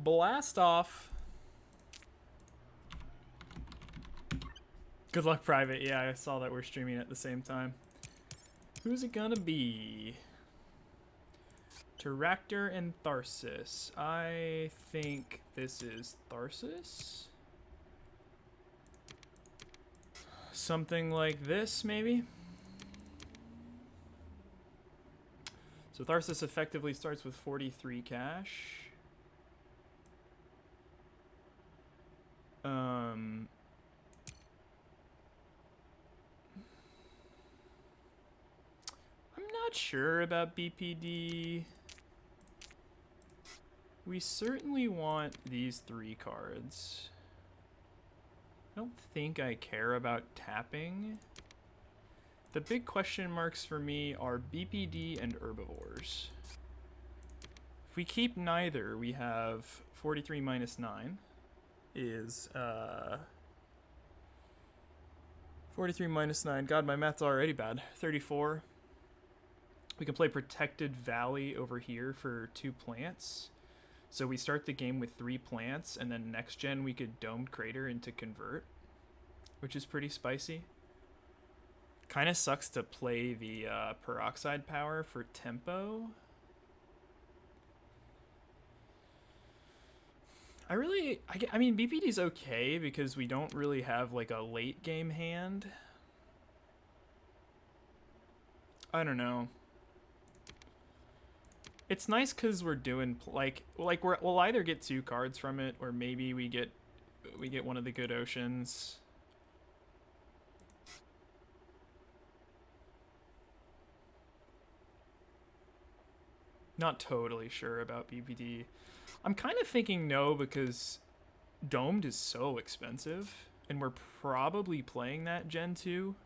blast off. Good luck, Private. Yeah, I saw that we're streaming at the same time. Who's it gonna be? Terractor and Tharsis. I think this is Tharsis. Something like this, maybe? So Tharsis effectively starts with 43 cash. I'm not sure about BPD. We certainly want these 3 cards. I don't think I care about tapping. The big question marks for me are BPD and herbivores. If we keep neither, we have 43 minus 9 is 43 minus 9. God, my math's already bad. 34. We can play Protected Valley over here for 2 plants. So we start the game with 3 plants, and then next gen we could Domed Crater into Convert, which is pretty spicy. Kind of sucks to play the Peroxide Power for tempo. I mean, BPD's okay because we don't really have like a late game hand. I don't know. It's nice because we're doing we'll either get 2 cards from it, or maybe we get one of the good oceans. Not totally sure about BPD. I'm kind of thinking no, because Domed is so expensive, and we're probably playing that Gen 2.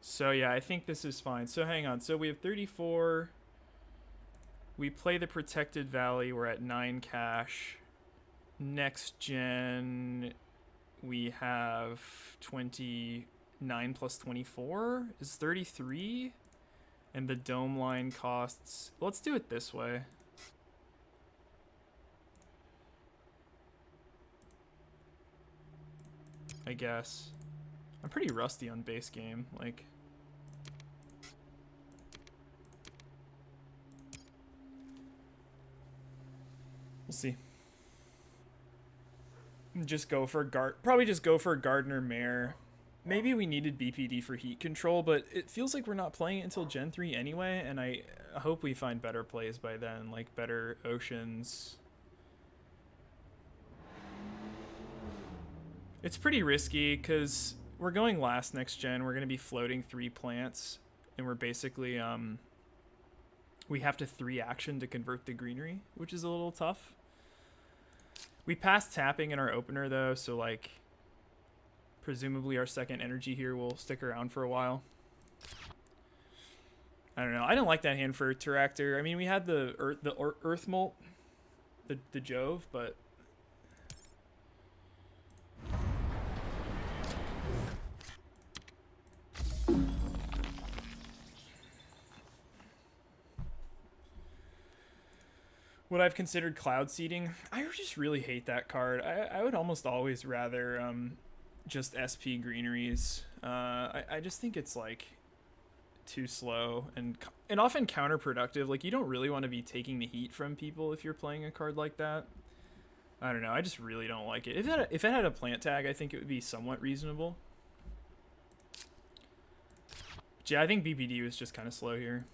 So yeah, I think this is fine. So hang on. So we have 34. We play the Protected Valley. We're at 9 cash. Next gen, we have 29 plus 24 is 33. And the dome line costs... Let's do it this way. I guess. I'm pretty rusty on base game. Like... We'll see. Just go for probably just go for Gardner Mare. Maybe we needed BPD for heat control, but it feels like we're not playing it until Gen 3 anyway, and I hope we find better plays by then, like better oceans. It's pretty risky because we're going last next gen. We're going to be floating 3 plants, and we're basically we have to 3 action to convert the greenery, which is a little tough. We passed tapping in our opener though, so like presumably our second energy here will stick around for a while. I don't know. I don't like that hand for Terractor. I mean, we had the Earth Molt, the Jove, but what I've considered cloud seeding, I just really hate that card. I would almost always rather just SP greeneries. I just think it's like too slow and often counterproductive. Like, you don't really want to be taking the heat from people if you're playing a card like that. I don't know. I just really don't like it. If it had a plant tag, I think it would be somewhat reasonable. But yeah, I think BPD was just kind of slow here.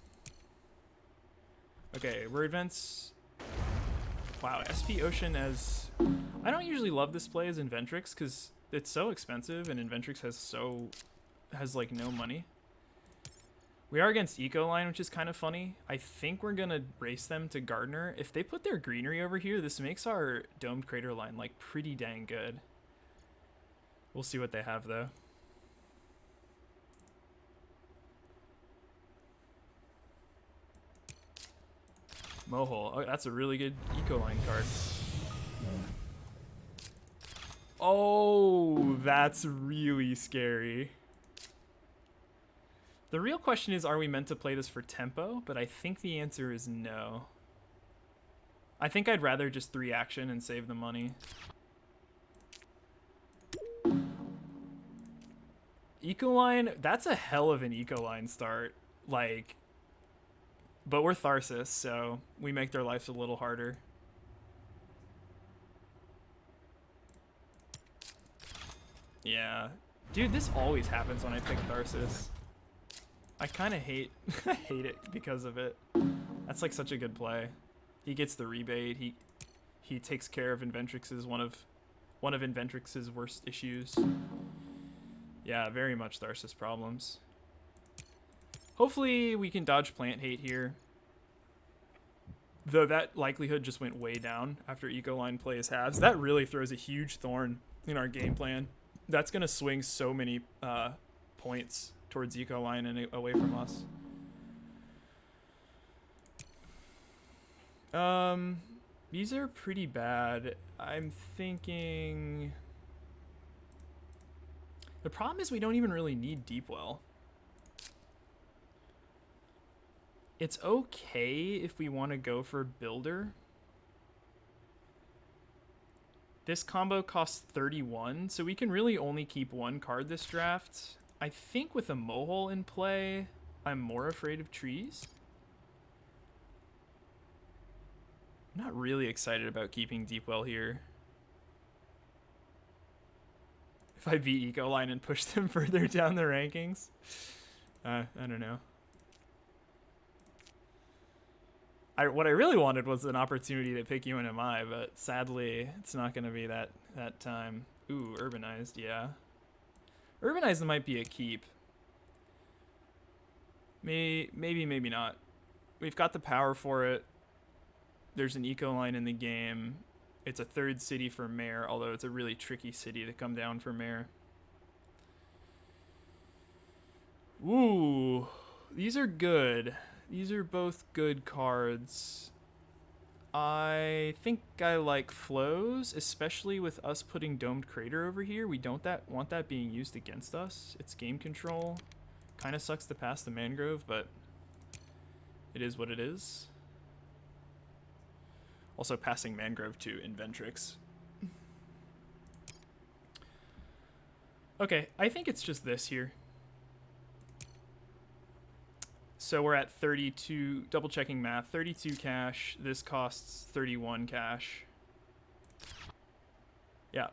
Okay, word events. Wow, SP Ocean as... I don't usually love this play as Inventrix because it's so expensive and Inventrix has like no money. We are against Ecoline, which is kind of funny. I think we're going to race them to Gardner. If they put their greenery over here, this makes our Domed Crater line like pretty dang good. We'll see what they have though. Mohole. Oh, that's a really good Ecoline card. Oh, that's really scary. The real question is, are we meant to play this for tempo? But I think the answer is no. I think I'd rather just 3 action and save the money. Ecoline, that's a hell of an Ecoline start. Like, but we're Tharsis, so we make their lives a little harder. Yeah. Dude, this always happens when I pick Tharsis. I kind of hate I hate it because of it. That's like such a good play. He gets the rebate. He takes care of Inventrix's one of Inventrix's worst issues. Yeah, very much Tharsis problems. Hopefully we can dodge plant hate here. Though that likelihood just went way down after Ecoline plays halves. That really throws a huge thorn in our game plan. That's going to swing so many points towards Ecoline and away from us. These are pretty bad. I'm thinking... The problem is we don't even really need Deep Well. It's okay if we want to go for Builder. This combo costs 31, so we can really only keep 1 card this draft. I think with a Mohole in play, I'm more afraid of trees. I'm not really excited about keeping Deep Well here. If I beat Ecoline and push them further down the rankings. I don't know. What I really wanted was an opportunity to pick UNMI, but sadly, it's not going to be that time. Ooh, Urbanized, yeah. Urbanized might be a keep. Maybe not. We've got the power for it. There's an Ecoline in the game. It's a 3rd city for mayor, although it's a really tricky city to come down for mayor. Ooh, these are good. These are both good cards. I think I like flows, especially with us putting Domed Crater over here. We don't want that being used against us. It's game control. Kind of sucks to pass the Mangrove, but it is what it is. Also passing Mangrove to Inventrix. Okay, I think it's just this here. So we're at 32, double checking math, 32 cash. This costs 31 cash. Yeah.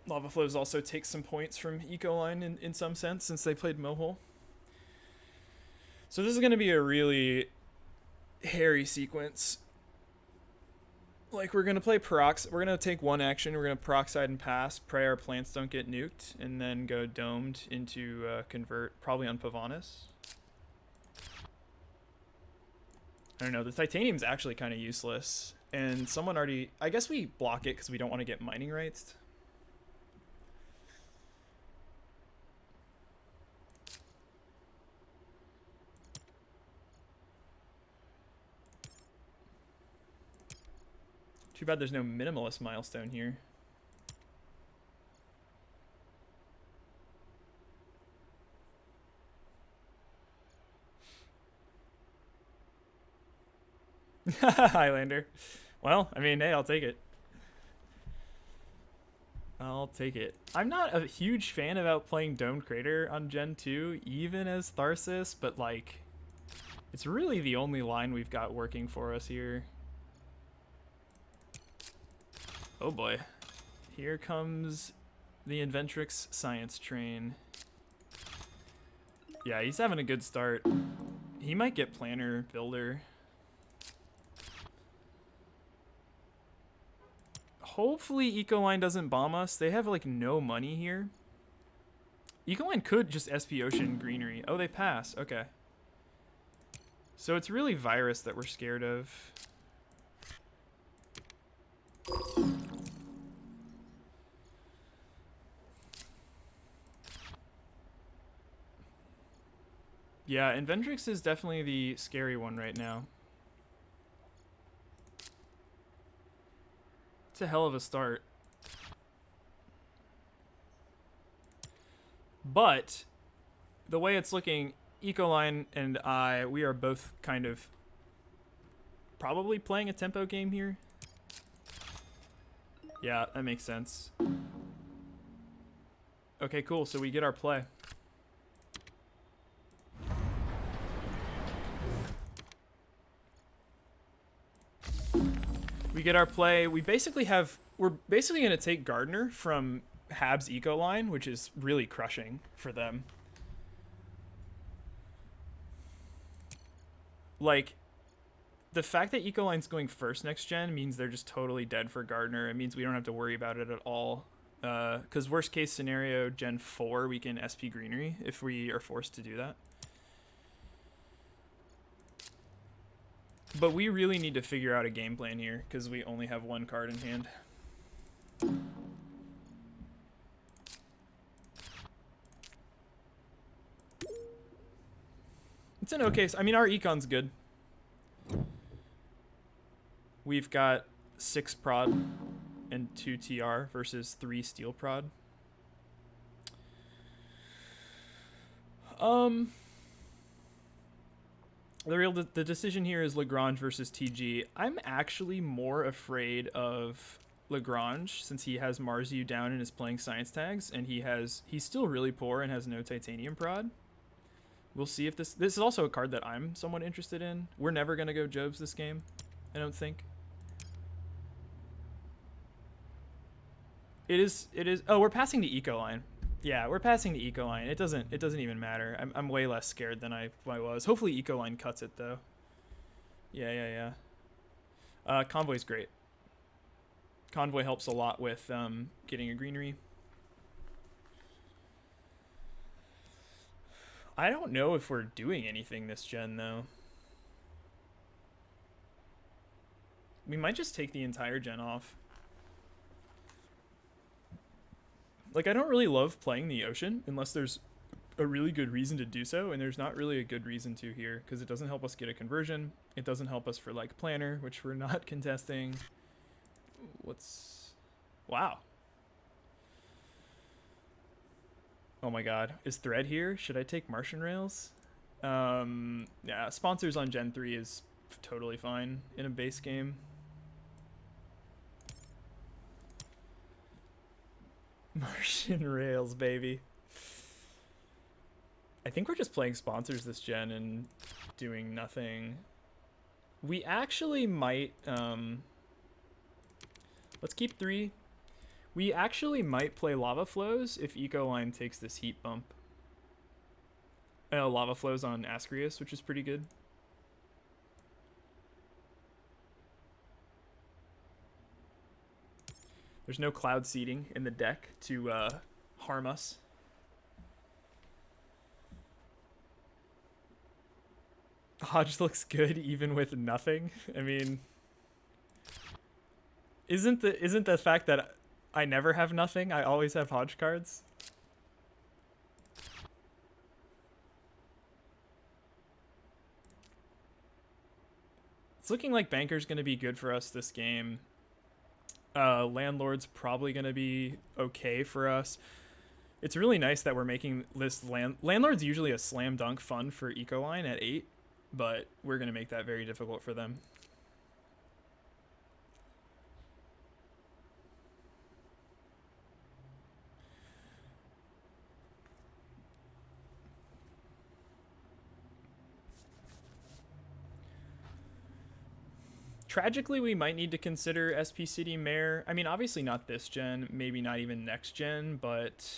Lava Flows also takes some points from Ecoline in some sense, since they played Mohole. So this is going to be a really hairy sequence. Like, we're going to play we're going to take 1 action, we're going to Peroxide and pass, pray our plants don't get nuked, and then go Domed into Convert, probably on Pavanis. I don't know, the Titanium's actually kind of useless, and someone already... I guess we block it because we don't want to get mining rights. Too bad there's no minimalist milestone here. Highlander. Well, I mean, hey, I'll take it. I'll take it. I'm not a huge fan about playing Domed Crater on Gen 2, even as Tharsis, but like, it's really the only line we've got working for us here. Oh boy. Here comes the Inventrix science train. Yeah, he's having a good start. He might get Planner Builder. Hopefully Ecoline doesn't bomb us. They have like no money here. Ecoline could just SP Ocean Greenery. Oh, they pass. Okay. So it's really Virus that we're scared of. Yeah, Inventrix is definitely the scary one right now. It's a hell of a start. But the way it's looking, Ecoline and we are both kind of probably playing a tempo game here. Yeah, that makes sense. Okay, cool. So we get our play. We get our play. We're basically going to take Gardener from Hab's eco line, which is really crushing for them. Like, the fact that eco line's going first next gen means they're just totally dead for Gardener. It means we don't have to worry about it at all. Because worst case scenario, Gen 4, we can SP Greenery if we are forced to do that. But we really need to figure out a game plan here because we only have one card in hand. It's an okay. I mean, our econ's good. We've got 6 prod and 2 TR versus 3 steel prod. The decision here is Lagrange versus TG. I'm actually more afraid of Lagrange since he has Marzu down and is playing science tags, and he's still really poor and has no titanium prod. We'll see if this is also a card that I'm somewhat interested in. We're never gonna go Jobs this game, I don't think. It is. Oh, we're passing the eco line. Yeah, we're passing the eco line. It doesn't even matter. I'm way less scared than I was. Hopefully eco line cuts it though. Yeah. Convoy's great. Convoy helps a lot with getting a greenery. I don't know if we're doing anything this gen though. We might just take the entire gen off. Like, I don't really love playing the ocean unless there's a really good reason to do so, and there's not really a good reason to here because it doesn't help us get a conversion. It doesn't help us for like planner, which we're not contesting. Wow. Oh my god, is Thread here? Should I take Martian Rails? Yeah, sponsors on Gen 3 is totally fine in a base game. Martian Rails, baby. I think we're just playing sponsors this gen and doing nothing. We actually might, let's keep 3. We actually might play Lava Flows if Eco Line takes this heat bump. Lava Flows on Ascrius, which is pretty good. There's no cloud seeding in the deck to harm us. Hodge looks good even with nothing. I mean, isn't the fact that I never have nothing, I always have Hodge cards? It's looking like Banker's going to be good for us this game. Landlord's probably going to be okay for us. It's really nice that we're making this Landlord's usually a slam dunk fun for Ecoline at 8, but we're going to make that very difficult for them. Tragically, we might need to consider SP City Mare. I mean, obviously not this gen, maybe not even next gen, but...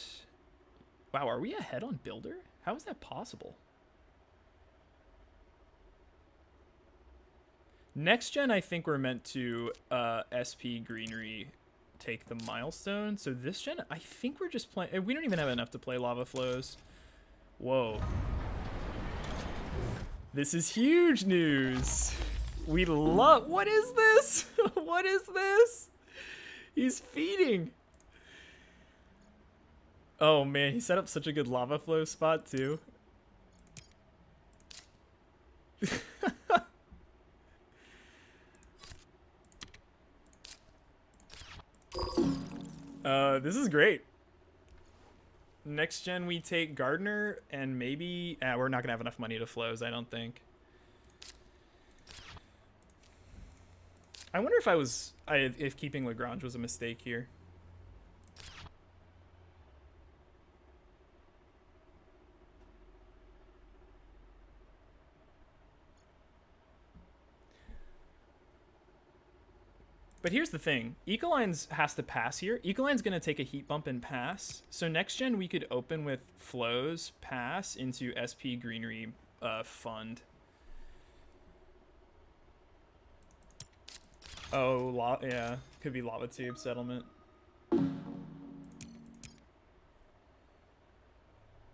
Wow, are we ahead on Builder? How is that possible? Next gen, I think we're meant to SP Greenery take the milestone. So this gen, I think we're just playing... We don't even have enough to play Lava Flows. Whoa. This is huge news. We love... What is this? What is this? He's feeding. Oh, man. He set up such a good lava flow spot, too. This is great. Next gen, we take Gardener, and maybe... we're not going to have enough money to flows, I don't think. I wonder if keeping Lagrange was a mistake here. But here's the thing. Ecolines has to pass here. Ecoline's going to take a heat bump and pass. So next gen, we could open with flows, pass into SP Greenery fund. Oh, yeah. Could be Lava Tube settlement.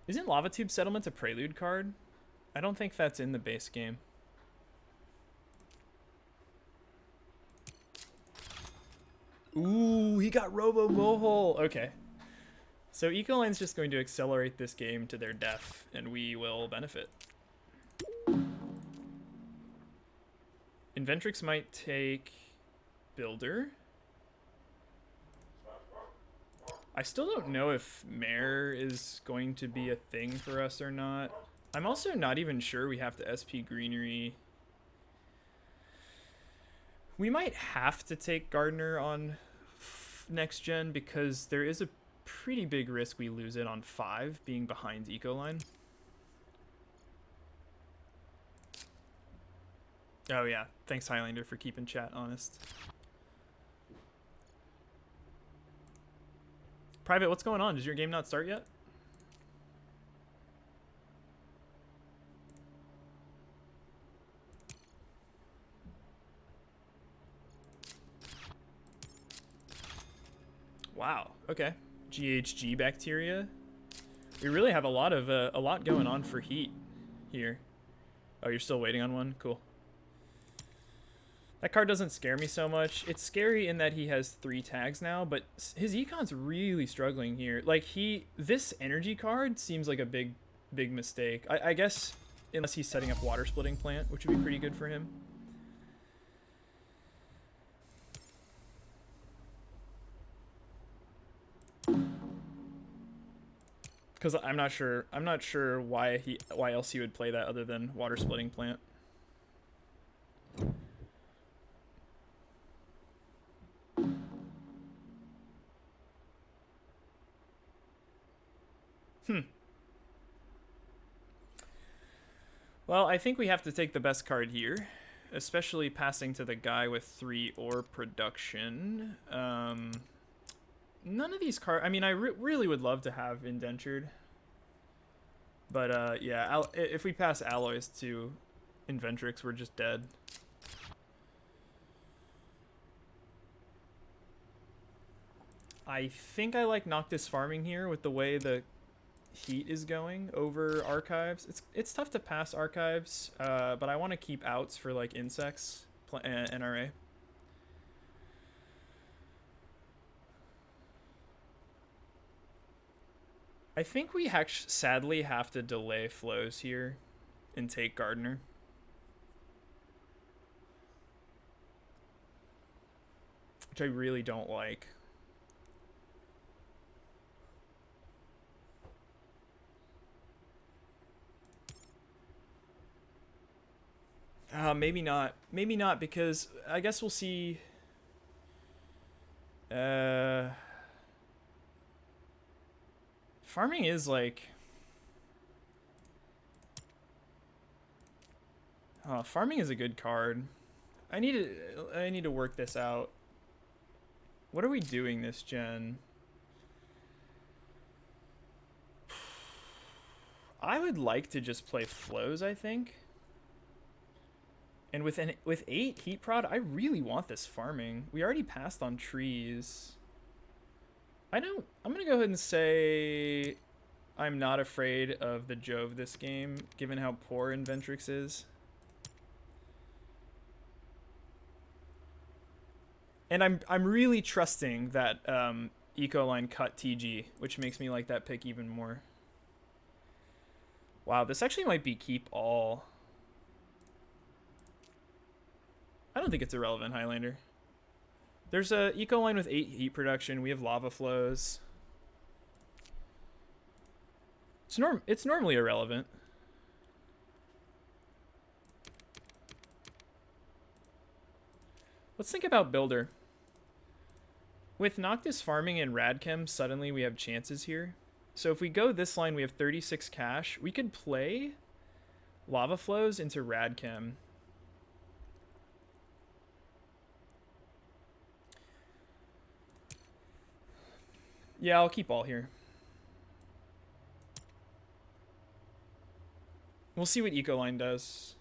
Isn't Lava Tube settlement a prelude card? I don't think that's in the base game. Ooh, he got Robo Mohole. Okay. So Ecoline's just going to accelerate this game to their death, and we will benefit. Inventrix might take Builder. I still don't know if Mare is going to be a thing for us or not. I'm also not even sure we have to SP Greenery. We might have to take Gardener on next gen because there is a pretty big risk we lose it on 5 being behind Ecoline. Oh yeah, thanks Highlander for keeping chat honest. Private, what's going on? Does your game not start yet? Wow. Okay. GHG bacteria. We really have a lot going on for heat here. Oh, you're still waiting on one? Cool. That card doesn't scare me so much. It's scary in that he has 3 tags now, but his econ's really struggling here. Like this energy card seems like a big mistake. I guess unless he's setting up water splitting plant, which would be pretty good for him. Because I'm not sure why else he would play that other than water splitting plant. Well, I think we have to take the best card here, especially passing to the guy with 3 ore production. None of these cards... I mean, I really would love to have Indentured. But, yeah, if we pass Alloys to Inventrix, we're just dead. I think I like Noctis farming here with the way the heat is going over Archives. It's tough to pass Archives, but I want to keep outs for, like, insects, NRA. I think we sadly have to delay flows here and take Gardener. Which I really don't like. Maybe not. Maybe not, because I guess we'll see... Farming is like... farming is a good card. I need to work this out. What are we doing this gen? I would like to just play flows, I think. And with 8 heat prod, I really want this farming. We already passed on trees. I'm gonna go ahead and say I'm not afraid of the Jove this game, given how poor Inventrix is. And I'm really trusting that Ecoline cut TG, which makes me like that pick even more. Wow, this actually might be keep all. I don't think it's irrelevant, Highlander. There's a Ecoline with 8 heat production. We have lava flows. It's normally irrelevant. Let's think about Builder. With Noctis farming and Radchem, suddenly we have chances here. So if we go this line, we have 36 cash. We could play Lava Flows into Radchem. Yeah, I'll keep all here. We'll see what Ecoline does.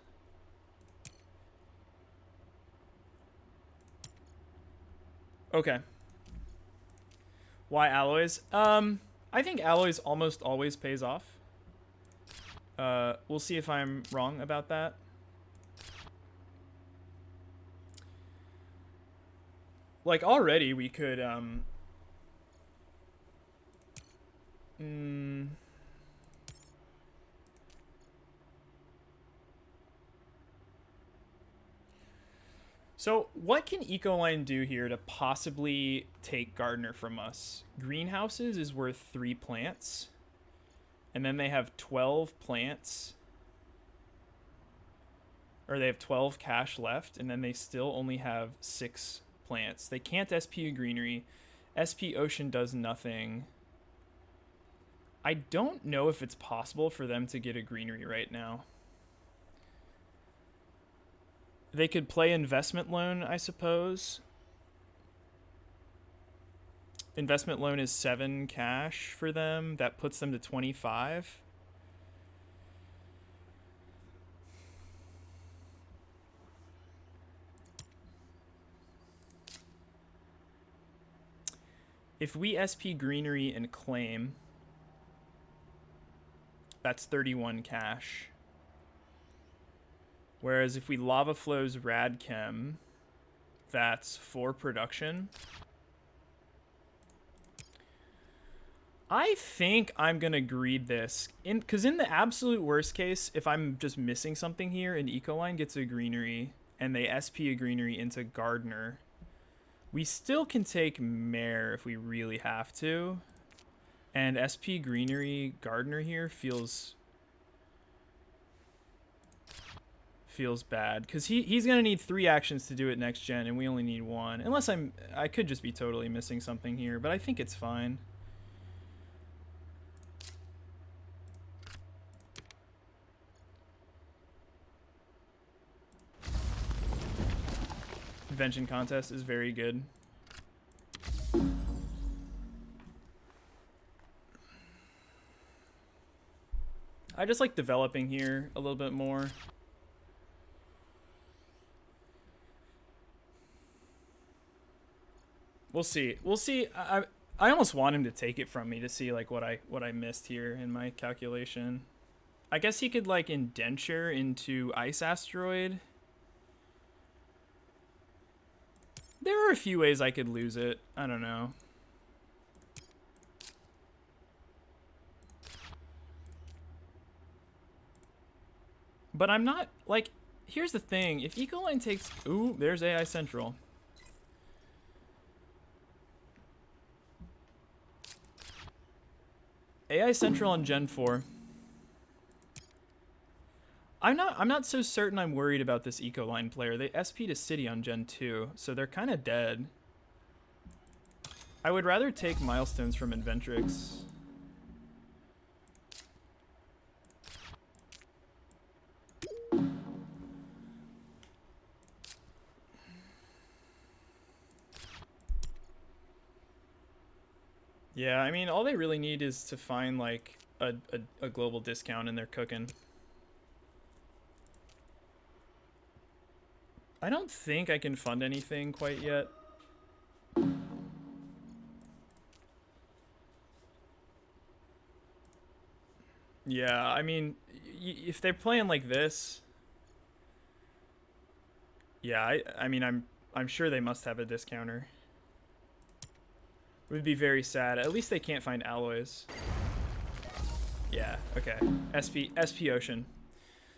Okay. Why alloys? I think alloys almost always pays off. We'll see if I'm wrong about that. Like already we could So what can Ecoline do here to possibly take Gardener from us? Greenhouses is worth 3 plants. And then they have 12 plants. Or they have 12 cash left, and then they still only have 6 plants. They can't SP a greenery. SP Ocean does nothing. I don't know if it's possible for them to get a greenery right now. They could play investment loan, I suppose. Investment loan is 7 cash for them. That puts them to 25. If we SP greenery and claim, that's 31 cash. Whereas if we lava flows Radchem, that's 4 production. I think I'm gonna greed this, because in the absolute worst case, if I'm just missing something here and Ecoline gets a greenery and they SP a greenery into Gardener, we still can take Mare if we really have to. And SP greenery Gardener here feels bad, because he's gonna need 3 actions to do it next gen, and we only need 1. Unless I could just be totally missing something here, but I think it's fine. Invention contest is very good. I just like developing here a little bit more. We'll see. We'll see. I almost want him to take it from me to see like what I missed here in my calculation. I guess he could like indenture into Ice Asteroid. There are a few ways I could lose it. I don't know. But I'm not, like, here's the thing. If Ecoline takes... Ooh, there's AI Central. AI Central on Gen 4. I'm not so certain I'm worried about this Ecoline player. They SP'd a city on Gen 2, so they're kind of dead. I would rather take milestones from Inventrix. Yeah, I mean, all they really need is to find, like, a global discount and they're cooking. I don't think I can fund anything quite yet. Yeah, I mean, if they're playing like this... Yeah, I mean, I'm sure they must have a discounter. It would be very sad. At least they can't find alloys. Yeah, okay. SP Ocean.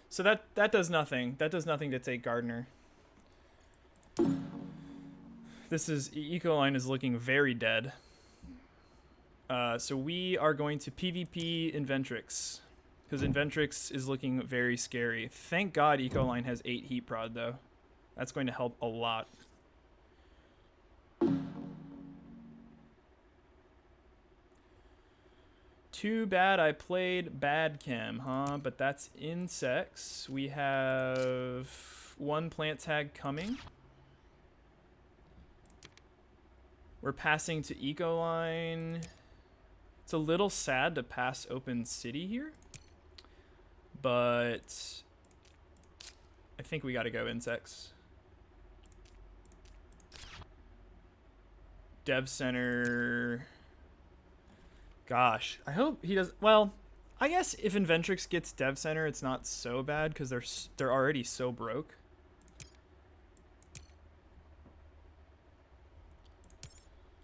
So that does nothing. That does nothing to take Gardener. This is... Ecoline is looking very dead. So we are going to PvP Inventrix. Because Inventrix is looking very scary. Thank God Ecoline has 8 heat prod, though. That's going to help a lot. Too bad I played bad chem, huh? But that's insects. We have 1 plant tag coming. We're passing to Ecoline. It's a little sad to pass open city here, but I think we got to go insects. Dev center. Gosh, I hope he does. Well, I guess if Inventrix gets dev center, it's not so bad because they're already so broke.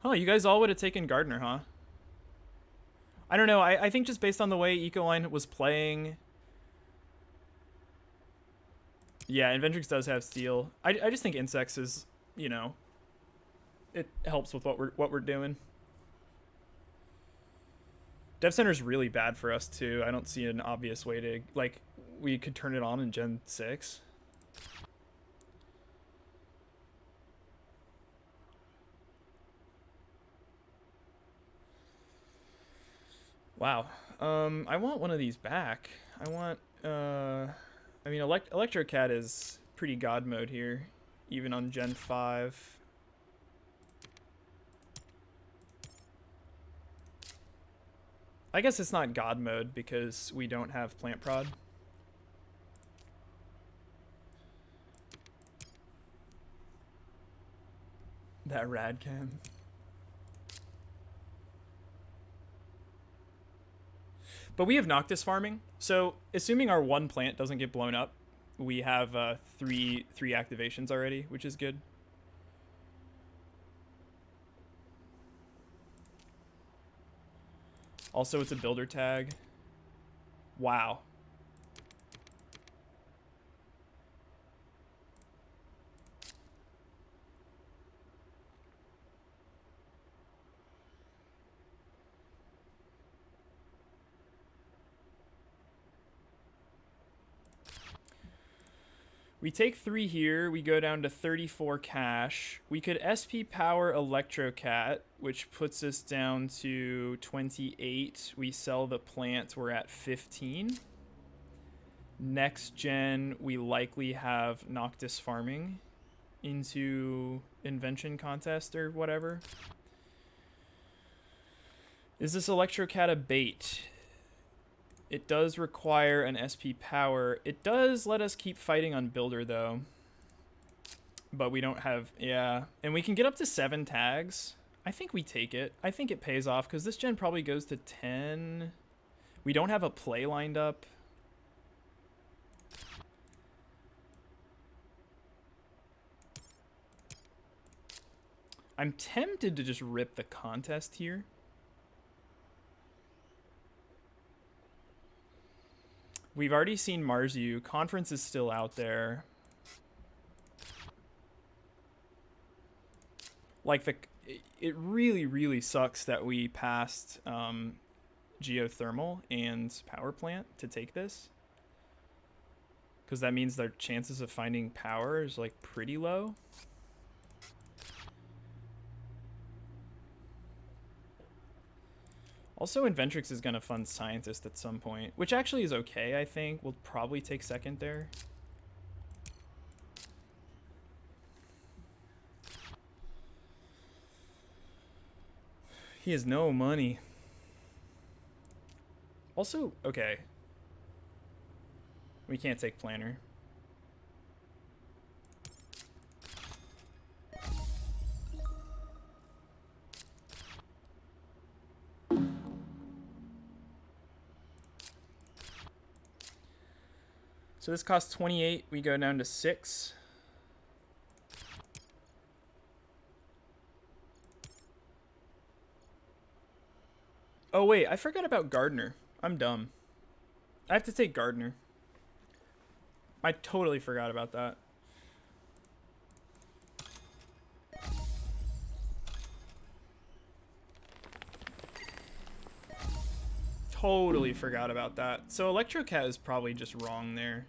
Oh, you guys all would have taken Gardener, huh? I don't know. I think just based on the way Ecoline was playing. Yeah, Inventrix does have steel. I just think insects is, you know, it helps with what we're doing. Dev Center is really bad for us too. I don't see an obvious way to, like, we could turn it on in Gen 6. Wow. I want one of these back. I want, I mean, Electrocat is pretty god mode here, even on Gen 5. I guess it's not god mode because we don't have plant prod. That rad cam. But we have Noctis farming, so assuming our 1 plant doesn't get blown up, we have three activations already, which is good. Also, it's a builder tag. Wow. We take 3 here, we go down to 34 cash. We could SP power Electrocat, which puts us down to 28. We sell the plant, we're at 15. Next gen, we likely have Noctis farming into Invention Contest or whatever. Is this Electrocat a bait? It does require an SP power. It does let us keep fighting on builder though. But we don't have, yeah. And we can get up to 7 tags. I think we take it. I think it pays off because this gen probably goes to 10. We don't have a play lined up. I'm tempted to just rip the contest here. We've already seen Marzu. Conference is still out there. Like, it really, really sucks that we passed geothermal and power plant to take this. Because that means their chances of finding power is, like, pretty low. Also, Inventrix is going to fund Scientist at some point, which actually is okay, I think. We'll probably take second there. He has no money. Also, okay. We can't take Planner. So this costs 28. We go down to 6. Oh wait, I forgot about Gardener. I'm dumb. I have to take Gardener. I totally forgot about that. Totally forgot about that. So Electrocat is probably just wrong there.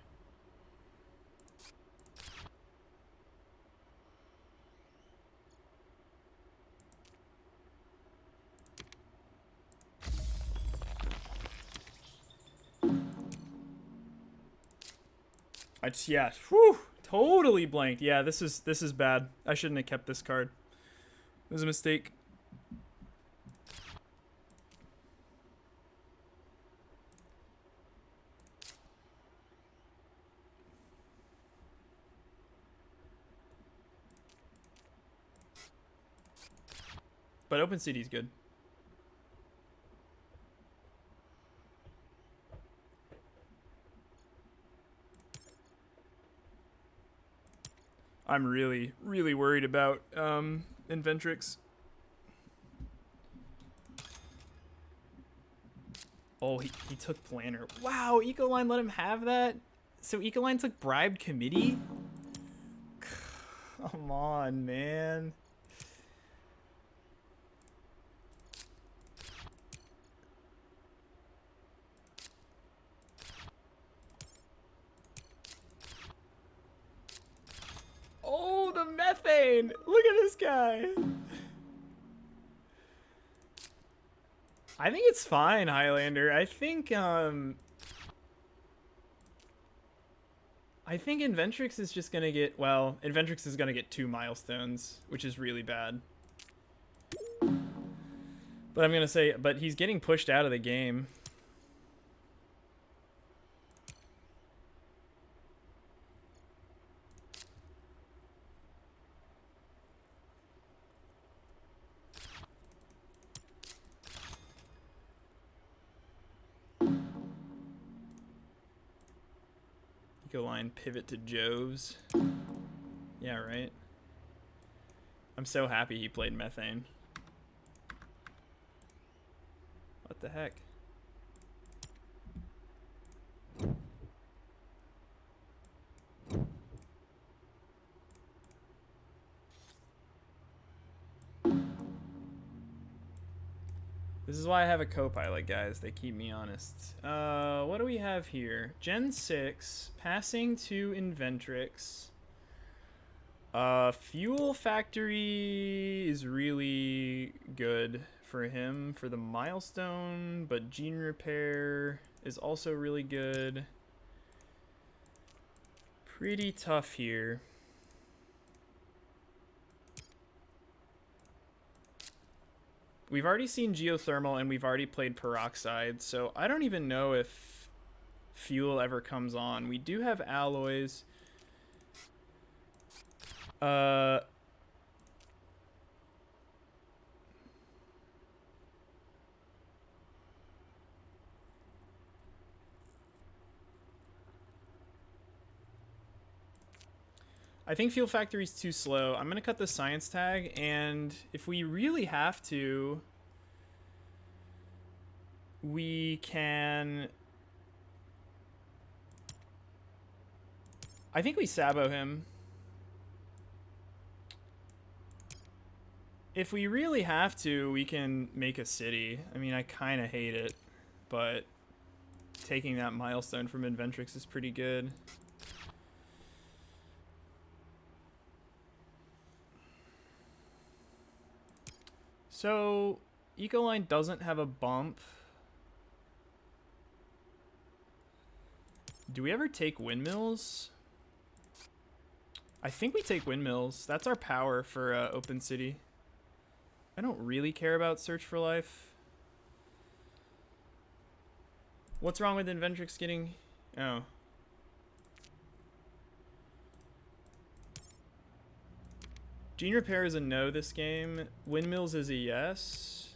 Yeah, whew, totally blanked. Yeah, this is bad. I shouldn't have kept this card. It was a mistake. But OpenCity's good. I'm really, really worried about Inventrix. Oh, he took Planner. Wow, Ecoline let him have that? So Ecoline took bribed committee? Come on, man. Oh, the methane! Look at this guy! I think it's fine, Highlander. I think Inventrix is just gonna get, well, Inventrix is gonna get 2 milestones, which is really bad. But I'm gonna say, but he's getting pushed out of the game. Ecoline pivot to Joves. Yeah, right. I'm so happy he played Methane. What the heck? This is why I have a co-pilot, guys. They keep me honest. What do we have here? Gen 6, passing to Inventrix. Fuel Factory is really good for him for the milestone, but Gene Repair is also really good. Pretty tough here. We've already seen Geothermal and we've already played Peroxide, so I don't even know if Fuel ever comes on. We do have Alloys. I think Fuel Factory's too slow. I'm going to cut the science tag, and if we really have to, we can... I think we Sabo him. If we really have to, we can make a city. I mean, I kind of hate it, but taking that milestone from Inventrix is pretty good. So, Ecoline doesn't have a bump. Do we ever take windmills? I think we take windmills. That's our power for Open City. I don't really care about Search for Life. What's wrong with Inventrix getting... Oh. Gene Repair is a no this game. Windmills is a yes.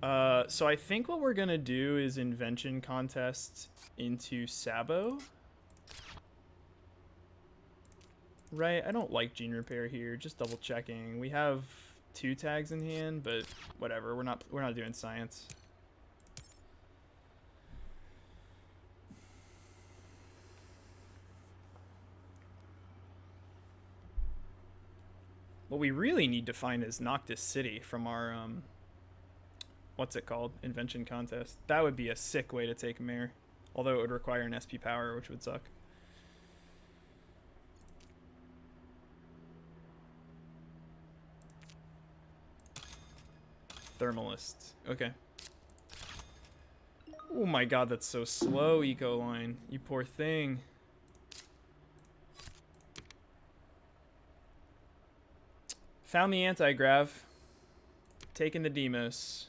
So I think what we're gonna do is Invention Contest into Sabo. Right, I don't like Gene Repair here. Just double checking. We have 2 tags in hand, but whatever. We're not doing science. What we really need to find is Noctis City from our what's it called? Invention contest. That would be a sick way to take mayor. Although it would require an SP power, which would suck. Thermalist. Okay. Oh my god, that's so slow, Eco Line. You poor thing. Found the anti-grav. Taking the Demos.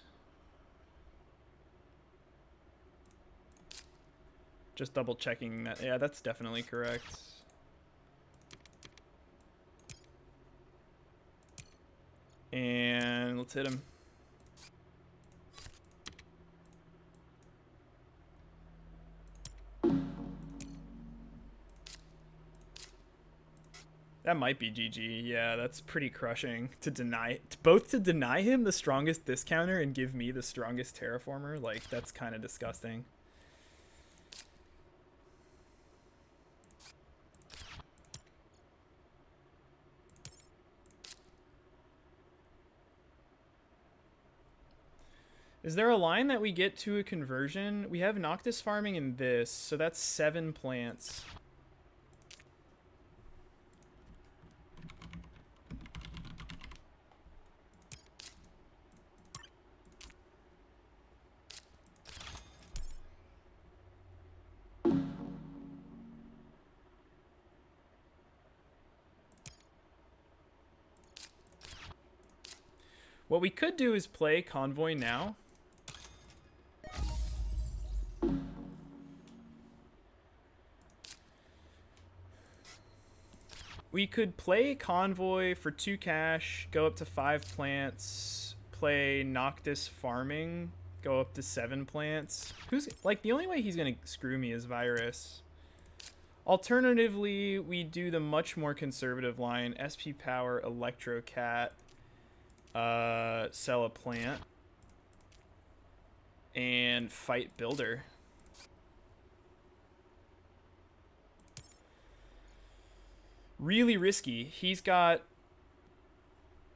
Just double checking that. Yeah, that's definitely correct. And let's hit him. That might be GG. Yeah, that's pretty crushing to deny. Both to deny him the strongest discounter and give me the strongest terraformer. Like, that's kind of disgusting. Is there a line that we get to a conversion? We have Noctis farming in this, so that's 7 plants. What we could do is play Convoy now. We could play Convoy for 2 cash, go up to 5 plants, play Noctis farming, go up to 7 plants. Who's like the only way he's gonna screw me is Virus. Alternatively, we do the much more conservative line: SP power, Electro Cat, sell a plant, and fight Builder. Really risky. He's got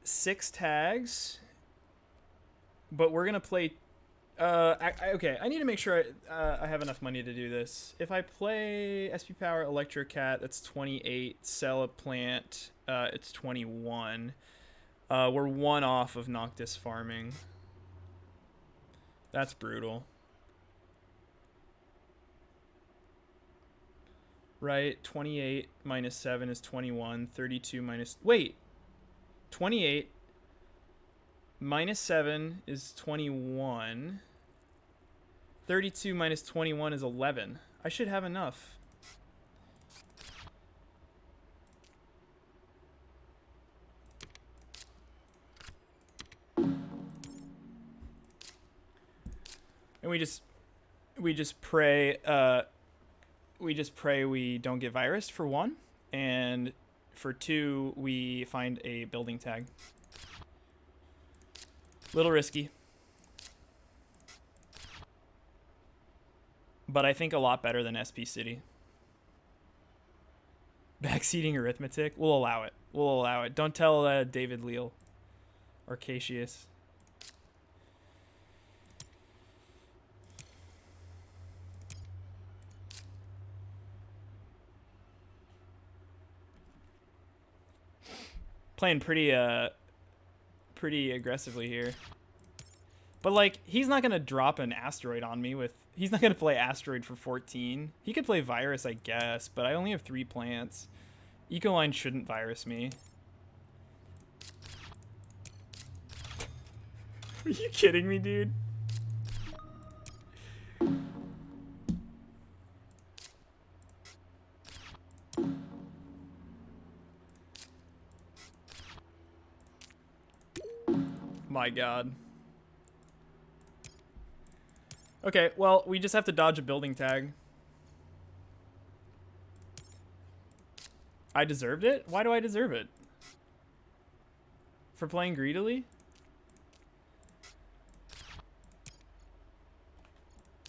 6 tags, but we're gonna play. Okay, I need to make sure I have enough money to do this. If I play SP Power Electro Cat, that's 28. Sell a plant, it's 21. We're 1 off of Noctis farming. That's brutal. Right, 28 minus 7 is 21. 32 minus... Wait! 28 minus 7 is 21. 32 minus 21 is 11. I should have enough. And we just pray we don't get virus for 1, and for 2 we find a building tag. Little risky, but I think a lot better than SP City. Backseating arithmetic, we'll allow it. We'll allow it. Don't tell David Leal or Cassius. Playing pretty aggressively here. But like, he's not gonna drop an asteroid on me with... He's not gonna play asteroid for 14. He could play virus, I guess, but I only have 3 plants. Ecoline shouldn't virus me. Are you kidding me, dude? My god. Okay, well, we just have to dodge a building tag. I deserved it? Why do I deserve it? For playing greedily?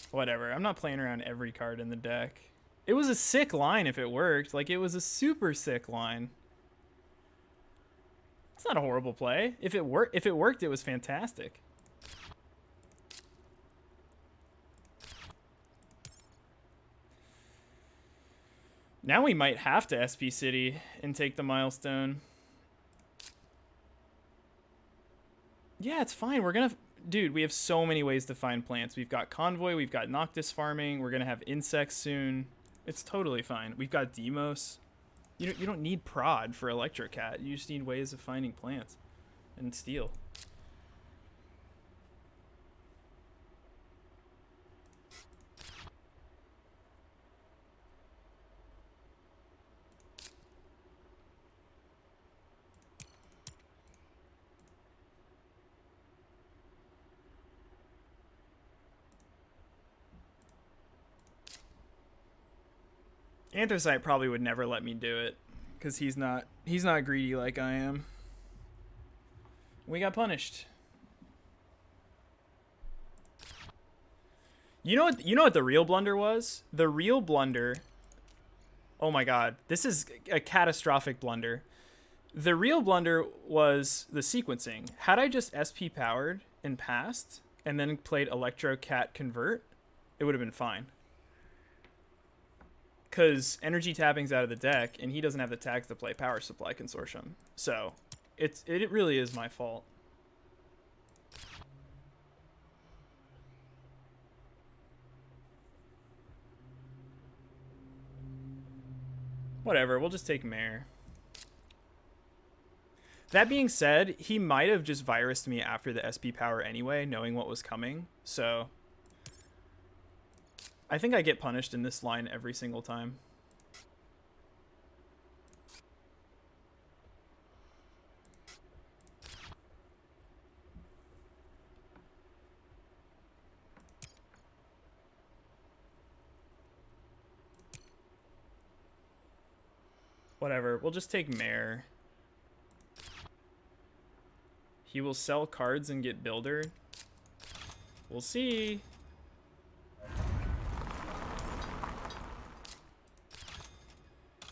Whatever, I'm not playing around every card in the deck. It was a sick line if it worked. Like, it was a super sick line. It's not a horrible play. If it worked, it was fantastic. Now we might have to SP City and take the milestone. Yeah, it's fine. We're gonna... Dude, we have so many ways to find plants. We've got Convoy, we've got Noctis farming, we're gonna have insects soon. It's totally fine. We've got Demos. You don't need prod for Electrocat. You just need ways of finding plants and steel. Anthracite probably would never let me do it because he's not greedy like I am. We got punished. You know what the real blunder was? The real blunder. Oh my god, this is a catastrophic blunder. The real blunder was the sequencing. Had I just SP powered and passed and then played Electro Cat Convert, it would have been fine. Because energy tapping's out of the deck, and he doesn't have the tags to play Power Supply Consortium. So, it really is my fault. Whatever, we'll just take Mare. That being said, he might have just virused me after the SP power anyway, knowing what was coming. So, I think I get punished in this line every single time. Whatever, we'll just take Mare. He will sell cards and get Builder. We'll see.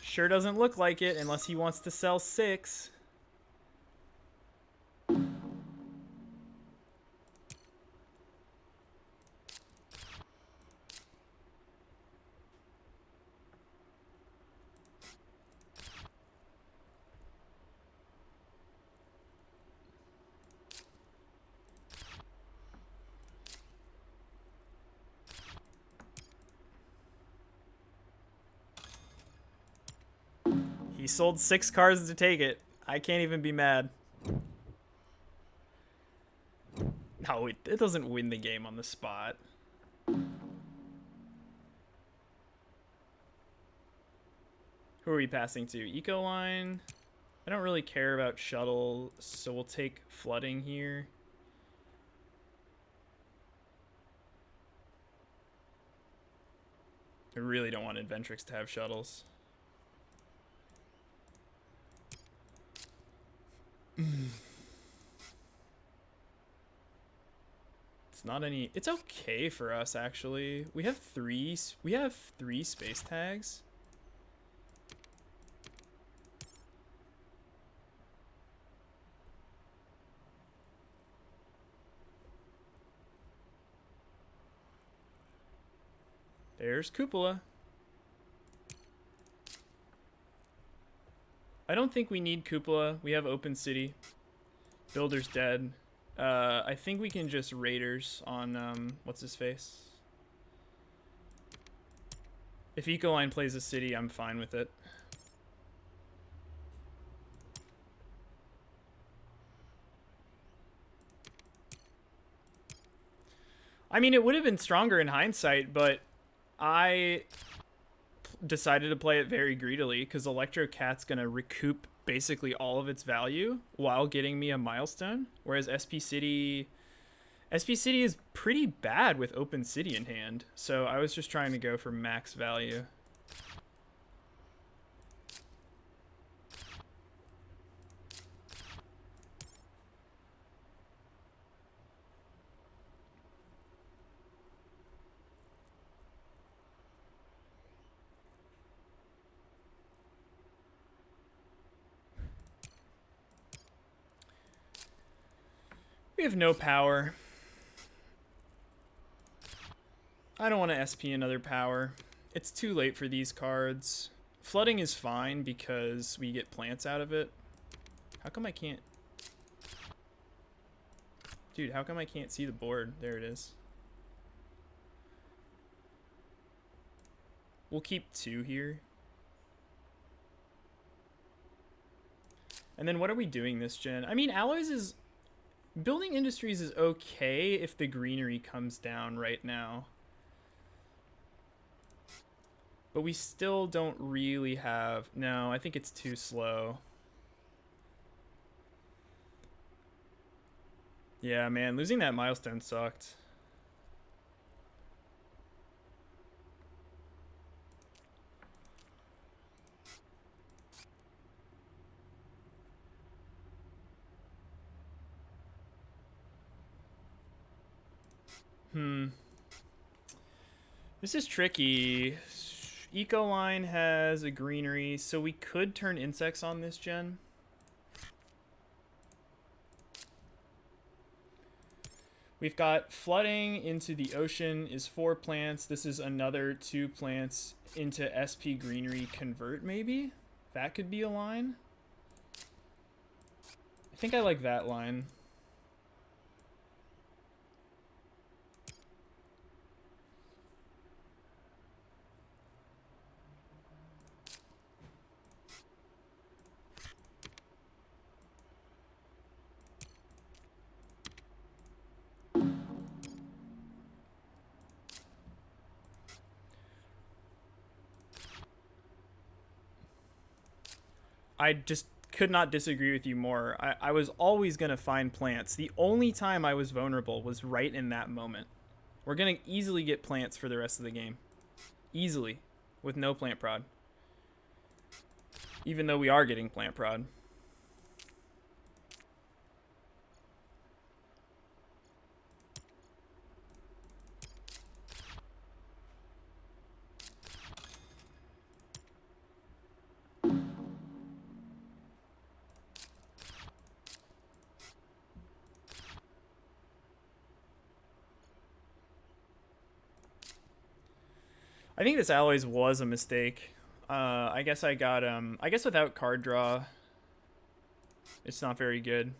Sure doesn't look like it unless he wants to sell 6. He sold 6 cards to take it. I can't even be mad. No, it doesn't win the game on the spot. Who are we passing to? Ecoline. I don't really care about Shuttle, so we'll take Flooding here. I really don't want Adventrix to have Shuttles. It's not any... It's okay for us, actually. We have 3 space tags. There's Cupola. I don't think we need Cupola. We have Open City. Builder's dead. I think we can just Raiders on, what's his face? If Ecoline plays a city, I'm fine with it. I mean, it would have been stronger in hindsight, but I decided to play it very greedily because Electro Cat's going to recoup basically all of its value while getting me a milestone, whereas SP City is pretty bad with Open City in hand, so I was just trying to go for max value. We have no power. I don't want to SP another power. It's too late for these cards. Flooding is fine because we get plants out of it. How come I can't... Dude, how come I can't see the board? There it is. We'll keep 2 here. And then what are we doing this gen? I mean, alloys is... Building industries is okay if the greenery comes down right now. But we still don't really have... No, I think it's too slow. Yeah, man, losing that milestone sucked. This is tricky. Ecoline has a greenery, so we could turn insects on this gen. We've got flooding into the ocean is 4 plants. This is another 2 plants into SP greenery convert, maybe? That could be a line. I think I like that line. I just could not disagree with you more. I was always going to find plants. The only time I was vulnerable was right in that moment. We're going to easily get plants for the rest of the game. Easily. With no plant prod. Even though we are getting plant prod. I think this alloys was a mistake. I guess I got I guess without card draw, it's not very good.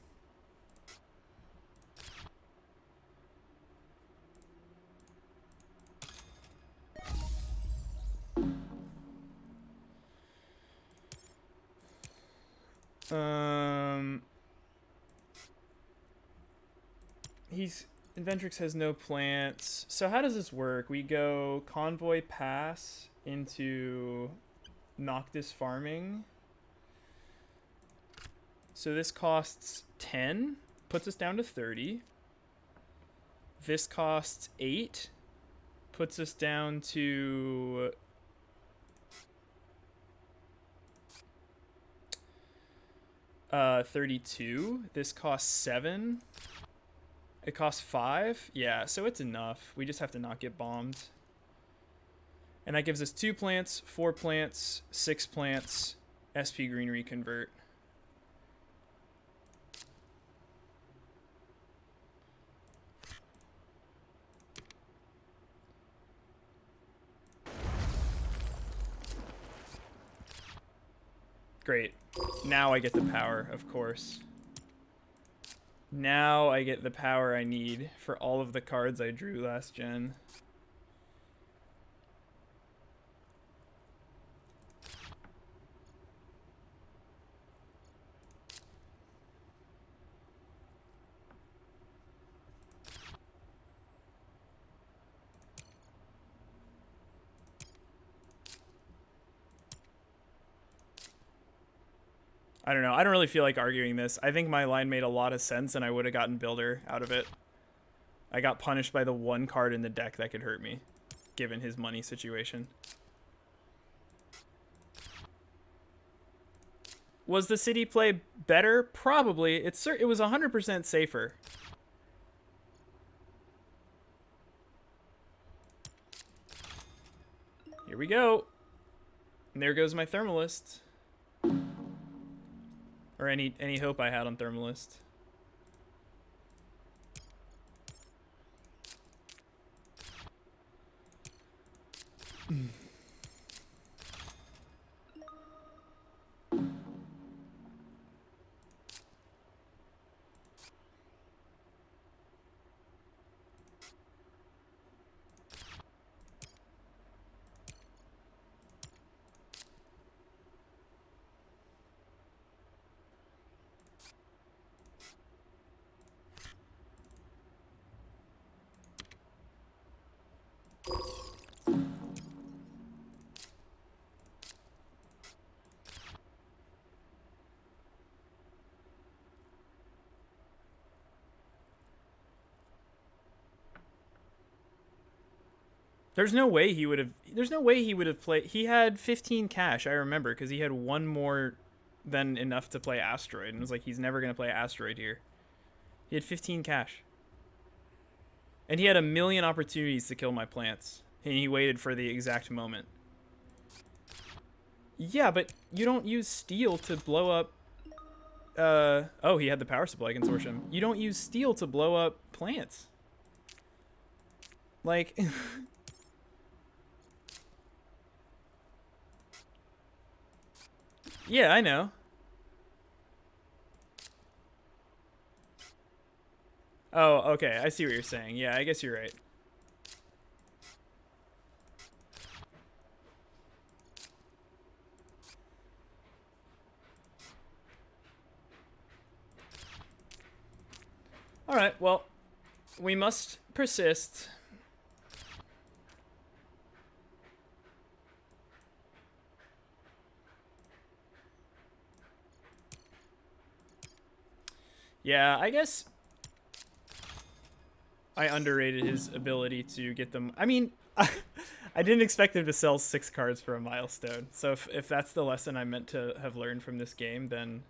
Inventrix has no plants. So how does this work? We go Convoy Pass into Noctis Farming. So this costs 10, puts us down to 30. This costs 8, puts us down to 32. This costs 7. It costs 5. Yeah, so it's enough. We just have to not get bombed. And that gives us 2 plants, 4 plants, 6 plants, SP greenery convert. Great. Now I get the power, of course. Now I get the power I need for all of the cards I drew last gen. I don't know. I don't really feel like arguing this. I think my line made a lot of sense and I would have gotten Builder out of it. I got punished by the one card in the deck that could hurt me, given his money situation. Was the city play better? Probably. It was 100% safer. Here we go. And there goes my Thermalist. Or any hope I had on Thermalist. There's no way he would have. There's no way he would have played. He had 15 cash. I remember because he had one more than enough to play Asteroid, and it was like he's never gonna play Asteroid here. He had 15 cash, and he had a million opportunities to kill my plants, and he waited for the exact moment. Yeah, but you don't use steel to blow up. Oh, he had the power supply consortium. You don't use steel to blow up plants. Like. Yeah, I know. Oh, okay. I see what you're saying. Yeah, I guess you're right. All right. Well, we must persist. Yeah, I guess I underrated his ability to get them. I mean, I didn't expect him to sell 6 cards for a milestone. So if that's the lesson I meant to have learned from this game, then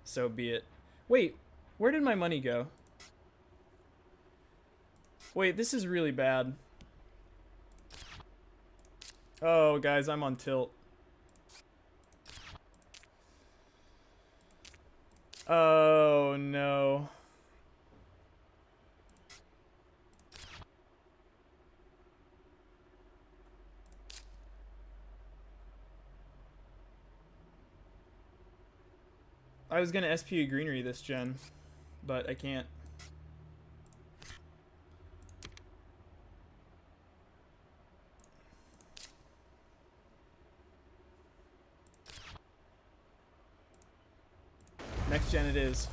so be it. Wait, where did my money go? Wait, this is really bad. Oh, guys, I'm on tilt. Oh, no. I was gonna SP a greenery this gen, but I can't. Next gen it is.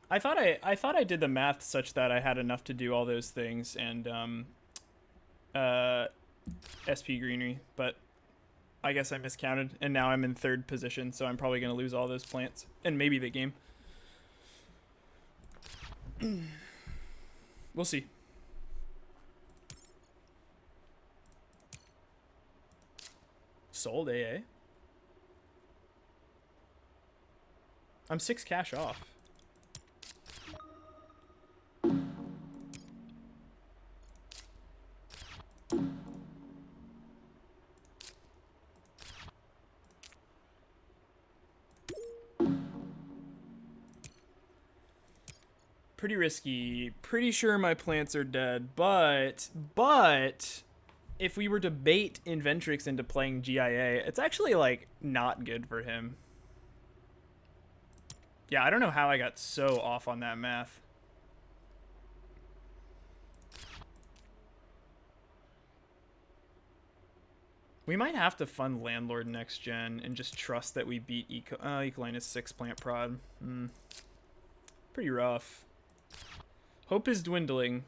I thought I did the math such that I had enough to do all those things and SP greenery, but I guess I miscounted, and now I'm in 3rd position, so I'm probably gonna lose all those plants and maybe the game. We'll see. Sold AA. I'm 6 cash off. Pretty risky. Pretty sure my plants are dead, but if we were to bait Inventrix into playing GIA, it's actually like not good for him. Yeah, I don't know how I got so off on that math. We might have to fund Landlord next gen and just trust that we beat Ecoline is 6 plant prod. Pretty rough. Hope is dwindling.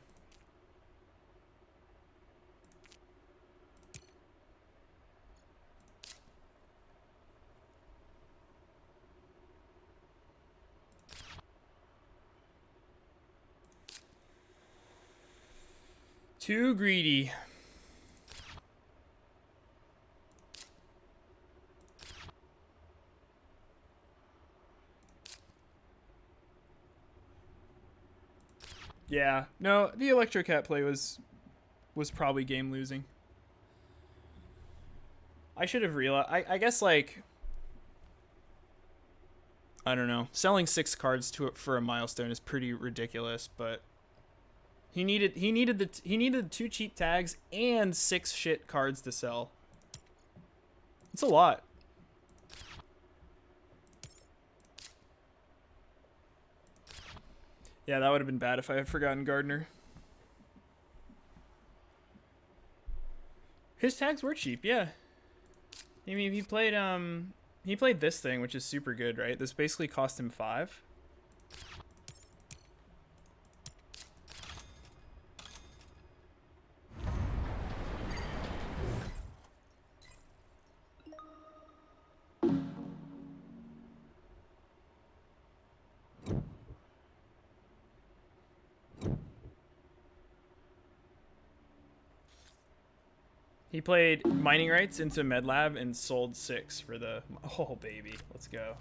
Too greedy. Yeah, no, the Electrocat play was probably game losing. I should have realized. I guess like I don't know. Selling 6 cards for a milestone is pretty ridiculous, but he needed the 2 cheap tags and 6 shit cards to sell. It's a lot. Yeah, that would have been bad if I had forgotten Gardner. His tags were cheap, yeah. I mean, he played this thing, which is super good, right? This basically cost him 5. He played mining rights into MedLab and sold 6 for the... Oh, baby. Let's go.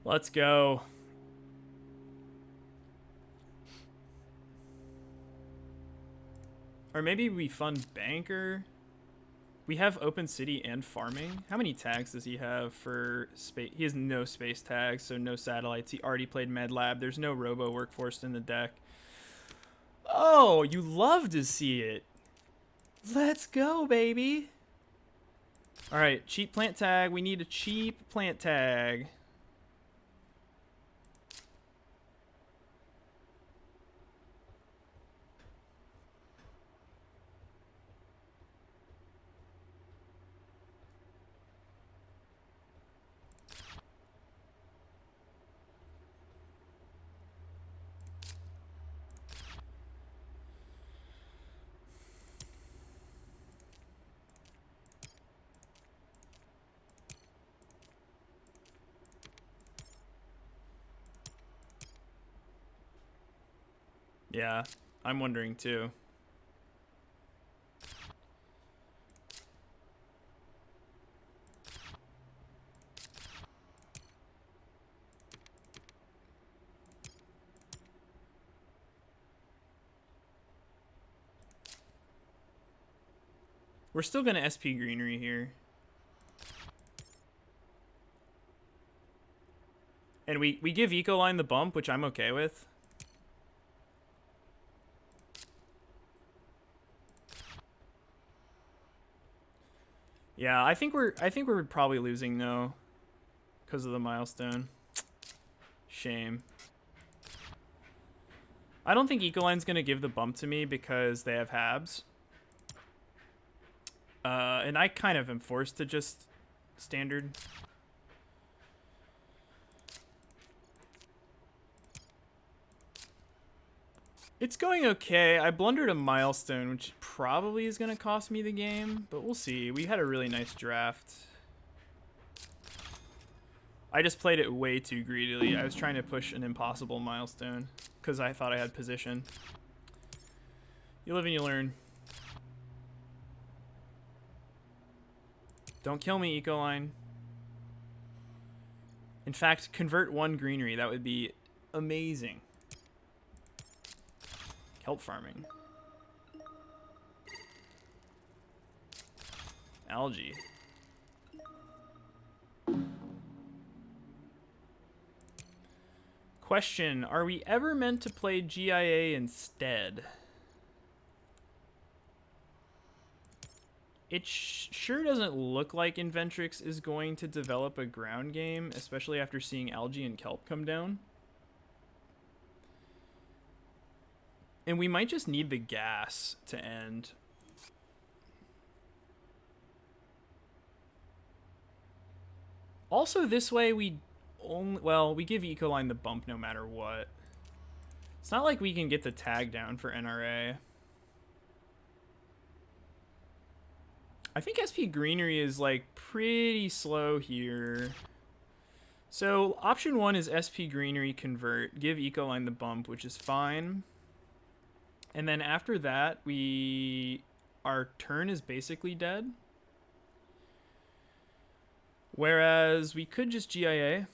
Let's go. Or maybe we fund Banker. We have Open City and Farming. How many tags does he have for space? He has no space tags, so no satellites. He already played MedLab. There's no Robo Workforce in the deck. Oh, you love to see it. Let's go, baby. All right, cheap plant tag. We need a cheap plant tag. Yeah, I'm wondering too. We're still going to SP Greenery here. And we give Ecoline the bump, which I'm okay with. Yeah, I think we're probably losing though, because of the milestone. Shame. I don't think Ecoline's gonna give the bump to me because they have Habs. And I kind of am forced to just standard. It's going okay. I blundered a milestone, which probably is going to cost me the game, but we'll see. We had a really nice draft. I just played it way too greedily. I was trying to push an impossible milestone because I thought I had position. You live and you learn. Don't kill me, Ecoline. In fact, convert 1 greenery. That would be amazing. Kelp farming. Algae. Question, are we ever meant to play GIA instead? It sure doesn't look like Inventrix is going to develop a ground game, especially after seeing Algae and Kelp come down. And we might just need the gas to end. Also, this way we only... Well, we give Ecoline the bump no matter what. It's not like we can get the tag down for NRA. I think SP Greenery is, like, pretty slow here. So, option 1 is SP Greenery convert. Give Ecoline the bump, which is fine. And then after that, our turn is basically dead. Whereas we could just GIA.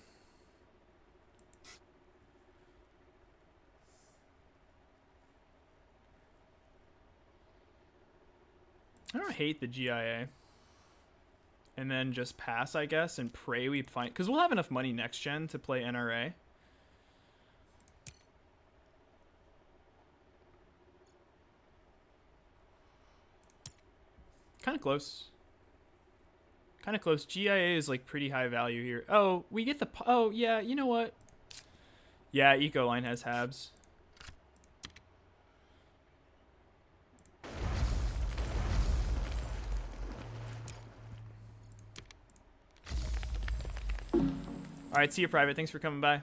I don't hate the GIA. And then just pass, I guess, and pray we find... Because we'll have enough money next gen to play NRA. Kind of close. Kind of close. GIA is like pretty high value here. Oh, we get the... Oh, yeah, you know what? Yeah, Ecoline has Habs. Alright, see you, Private. Thanks for coming by.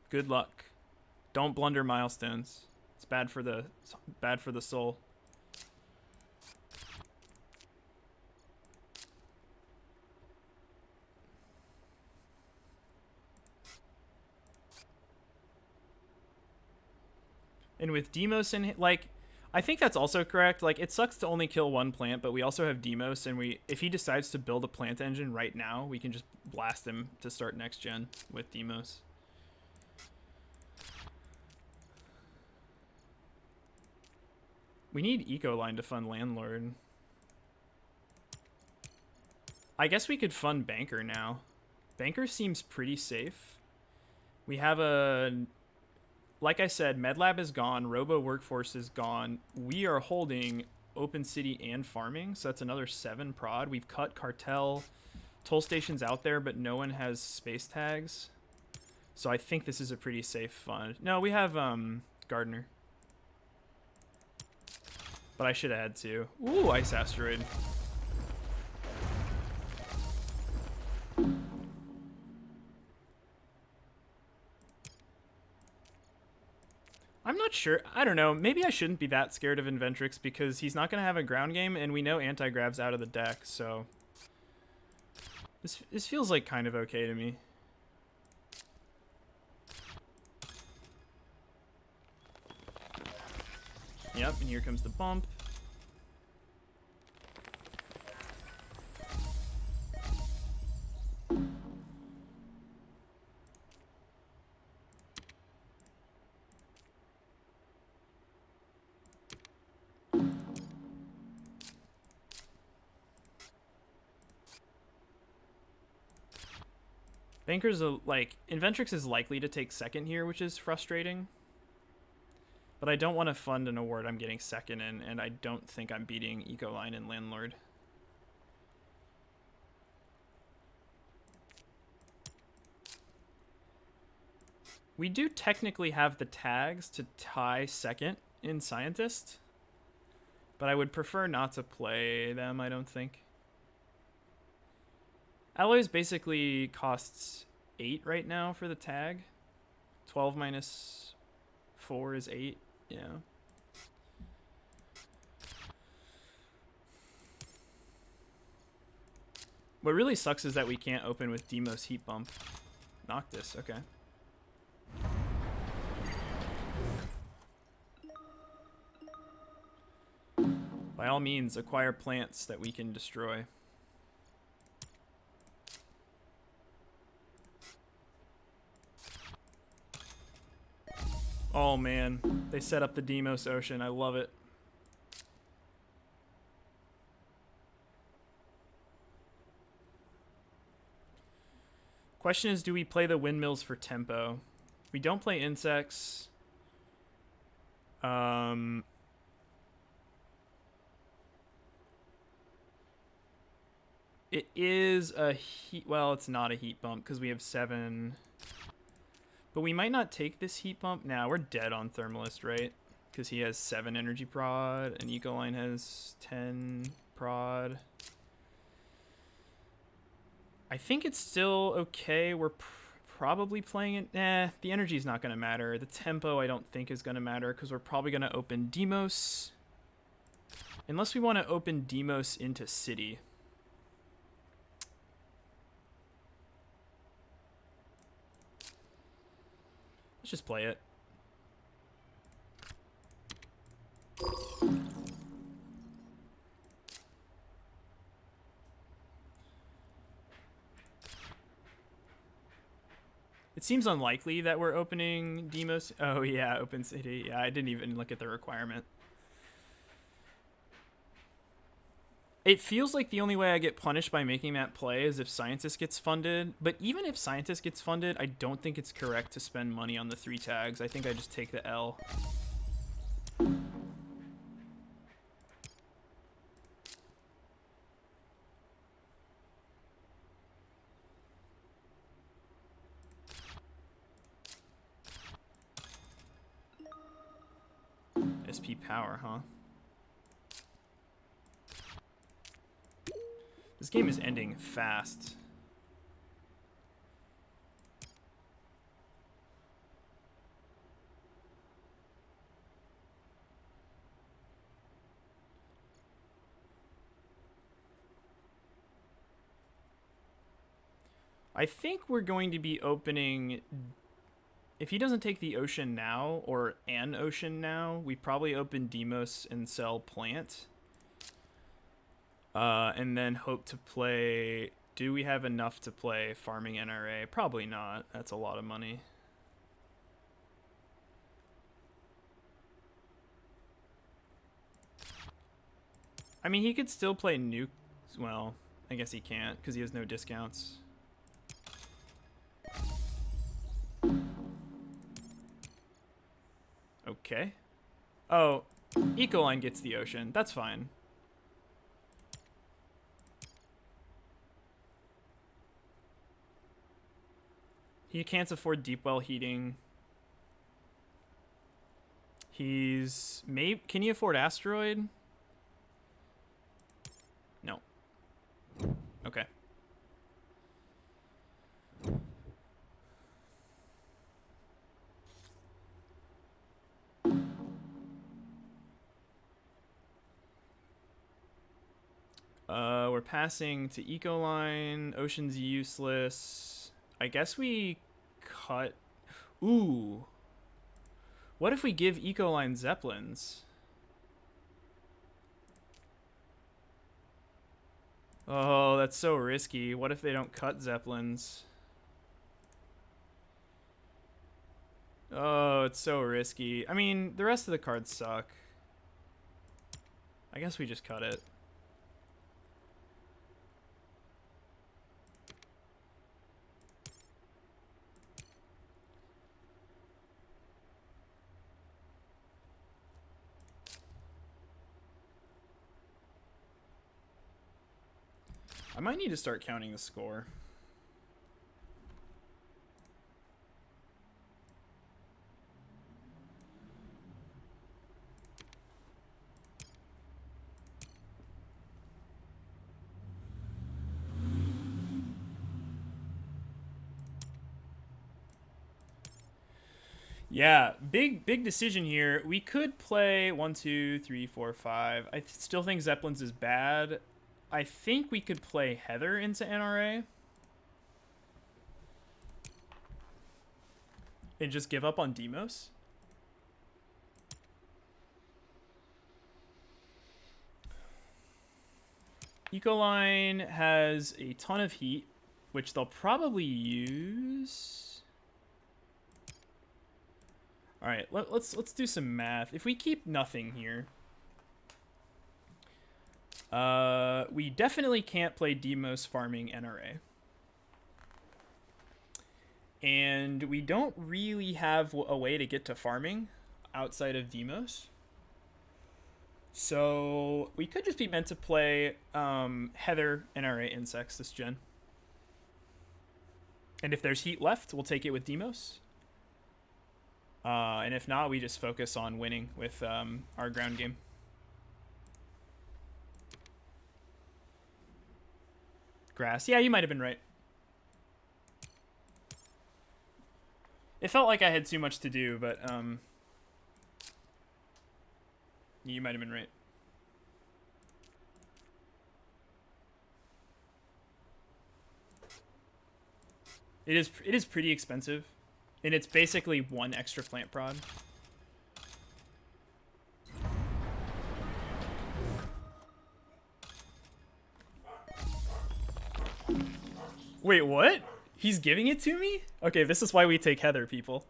Good luck. Don't blunder milestones. It's bad for the soul. And with Demos in, like, I think that's also correct. Like, it sucks to only kill one plant, but we also have Demos, and if he decides to build a plant engine right now, we can just blast him to start next gen with Demos. We need Ecoline to fund Landlord. I guess we could fund Banker now. Banker seems pretty safe. We have like I said, MedLab is gone. Robo Workforce is gone. We are holding Open City and Farming, so that's another 7 prod. We've cut Cartel. Toll Station's out there, but no one has space tags. So I think this is a pretty safe fund. No, we have Gardener. But I should have had 2. Ooh, Ice Asteroid. I'm not sure. I don't know. Maybe I shouldn't be that scared of Inventrix because he's not going to have a ground game, and we know Anti-Grav's out of the deck, so... This feels like kind of okay to me. Yep, and here comes the bump. Banker's Inventrix is likely to take second here, which is frustrating. But I don't want to fund an award I'm getting second in, and I don't think I'm beating Ecoline and Landlord. We do technically have the tags to tie second in Scientist, but I would prefer not to play them, I don't think. Alloys basically costs 8 right now for the tag. 12 minus 4 is 8. Yeah. What really sucks is that we can't open with Demos Heat Bump. Noctis, okay. By all means, acquire plants that we can destroy. Oh man, they set up the Demos Ocean. I love it. Question is, do we play the windmills for tempo? We don't play insects. It is a heat... Well, it's not a heat bump because we have 7... But we might not take this heat bump. Nah, we're dead on Thermalist, right? Because he has 7 energy prod, and Ecoline has 10 prod. I think it's still okay. We're probably playing it. Nah, the energy's not going to matter. The tempo I don't think is going to matter because we're probably going to open Demos. Unless we want to open Demos into City. Let's just play it. It seems unlikely that we're opening Demos. Oh yeah, Open City. Yeah, I didn't even look at the requirement. It feels like the only way I get punished by making that play is if Scientist gets funded. But even if Scientist gets funded, I don't think it's correct to spend money on the 3 tags. I think I just take the L. SP power, huh? This game is ending fast. I think we're going to be opening... If he doesn't take the ocean now, or an ocean now, we probably open Demos and sell plant. And then hope to play... Do we have enough to play farming NRA? Probably not. That's a lot of money. I mean, he could still play nuke. Well, I guess he can't because he has no discounts. Okay. Oh, Ecoline gets the ocean. That's fine. He can't afford deep well heating. He's... maybe... Can he afford asteroid? No. Okay. We're passing to Ecoline. Ocean's useless. I guess we cut... Ooh. What if we give Ecoline Zeppelins? Oh, that's so risky. What if they don't cut Zeppelins? Oh, it's so risky. I mean, the rest of the cards suck. I guess we just cut it. I might need to start counting the score. Yeah, big decision here. We could play 1, 2, 3, 4, 5. I still think Zeppelins is bad. I think we could play Heather into NRA. And just give up on Demos. Ecoline has a ton of heat, which they'll probably use. All right, let's do some math. If we keep nothing here, we definitely can't play Demos farming NRA. And we don't really have a way to get to farming outside of Demos. So we could just be meant to play Heather NRA insects this gen. And if there's heat left, we'll take it with Demos. And if not, we just focus on winning with our ground game. Grass. Yeah, you might have been right. It felt like I had too much to do, but you might have been right. It is pretty expensive, and it's basically one extra plant prod. Wait, what? He's giving it to me? Okay, this is why we take Heather, people.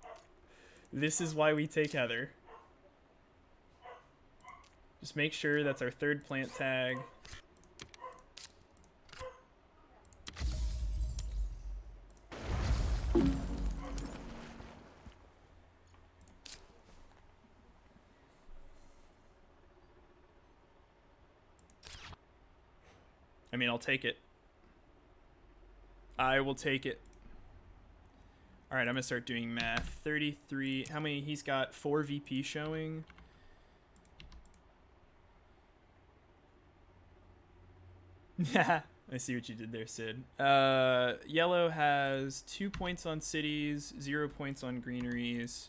This is why we take Heather. Just make sure that's our third plant tag. I mean, I'll take it. I will take it. All right, I'm gonna start doing math. 33. How many? He's got 4 VP showing. Yeah, I see what you did there, Sid. Yellow has 2 points on cities, 0 points on greeneries,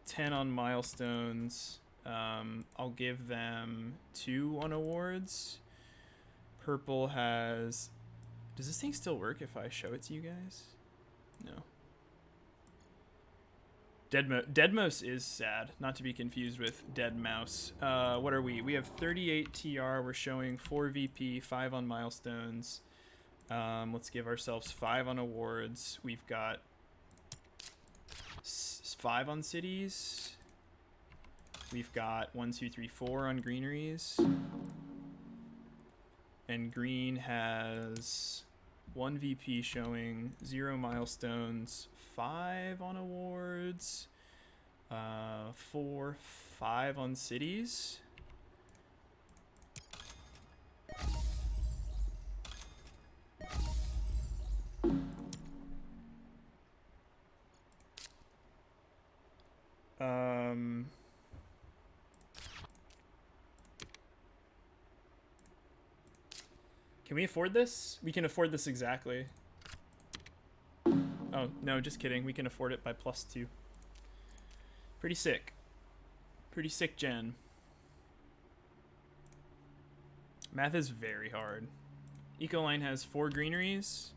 10 on milestones. I'll give them 2 on awards. Purple has Does this thing still work if I show it to you guys? No. Deadmau5 is sad, not to be confused with Dead Mouse. What are we? We have 38 TR. We're showing 4 VP, 5 on milestones. Let's give ourselves 5 on awards. We've got 5 on cities. We've got 1, 2, 3, 4 on greeneries. And green has 1 VP showing, 0 milestones, 5 on awards, 4, 5 on cities. Can we afford this? We can afford this exactly. Oh, no, just kidding. We can afford it by +2. Pretty sick. Pretty sick, Jen. Math is very hard. Ecoline has 4 greeneries.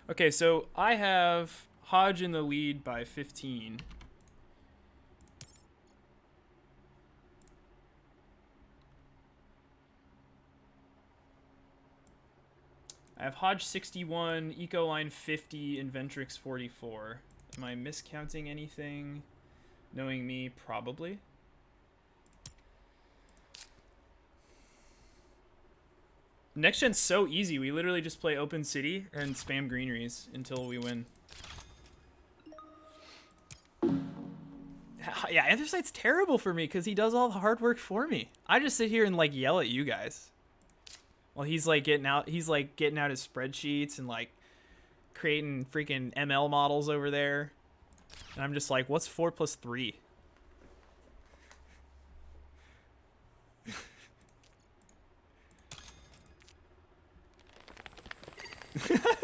Okay, so I have Hodge in the lead by 15. I have Hodge 61, Ecoline 50, Inventrix 44. Am I miscounting anything? Knowing me, probably. Next gen's so easy. We literally just play open city and spam greeneries until we win. Yeah, Anthracite's terrible for me because he does all the hard work for me. I just sit here and like yell at you guys. Well, he's like getting out his spreadsheets and like creating freaking ML models over there. And I'm just like, what's 4 + 3?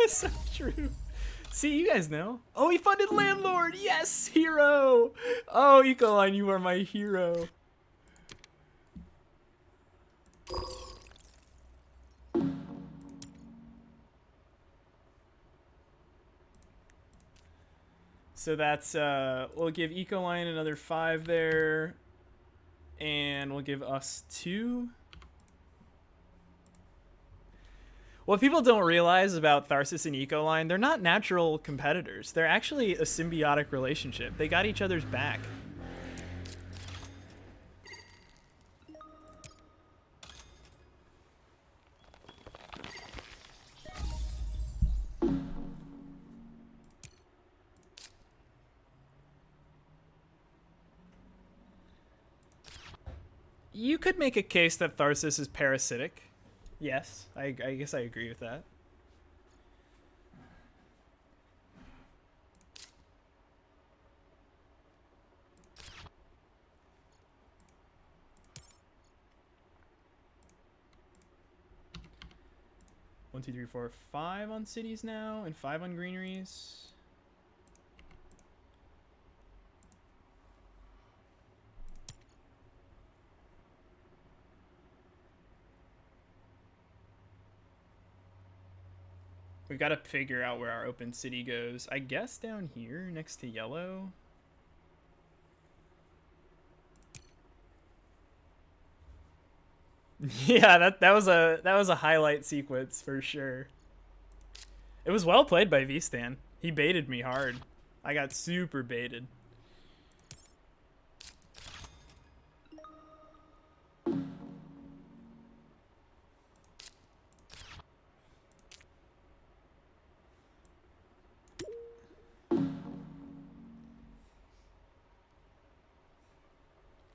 So true. See, you guys know. Oh, he funded Landlord. Yes, hero. Oh, Ecoline, you are my hero. So that's, we'll give Ecoline another 5 there. And we'll give us 2. What people don't realize about Tharsis and Ecoline, they're not natural competitors. They're actually a symbiotic relationship. They got each other's back. You could make a case that Tharsis is parasitic. Yes, I guess I agree with that. One, 2, 3, 4, 5 on cities now, and 5 on greeneries. We've got to figure out where our open city goes. I guess down here next to yellow. Yeah, that was a highlight sequence for sure. It was well played by V-Stan. He baited me hard. I got super baited.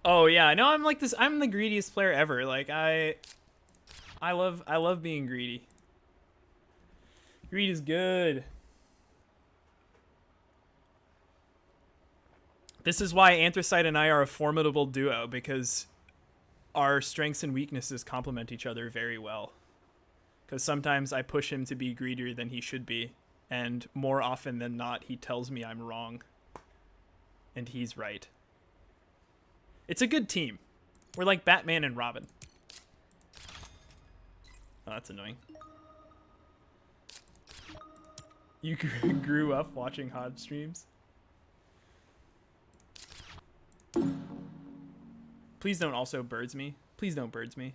Oh yeah, no, I'm like this. I'm the greediest player ever. Like I love being greedy. Greed is good. This is why Anthracite and I are a formidable duo, because our strengths and weaknesses complement each other very well. Because sometimes I push him to be greedier than he should be, and more often than not, he tells me I'm wrong. And he's right. It's a good team. We're like Batman and Robin. Oh, that's annoying. You grew up watching Hodge streams? Please don't also birds me. Please don't birds me.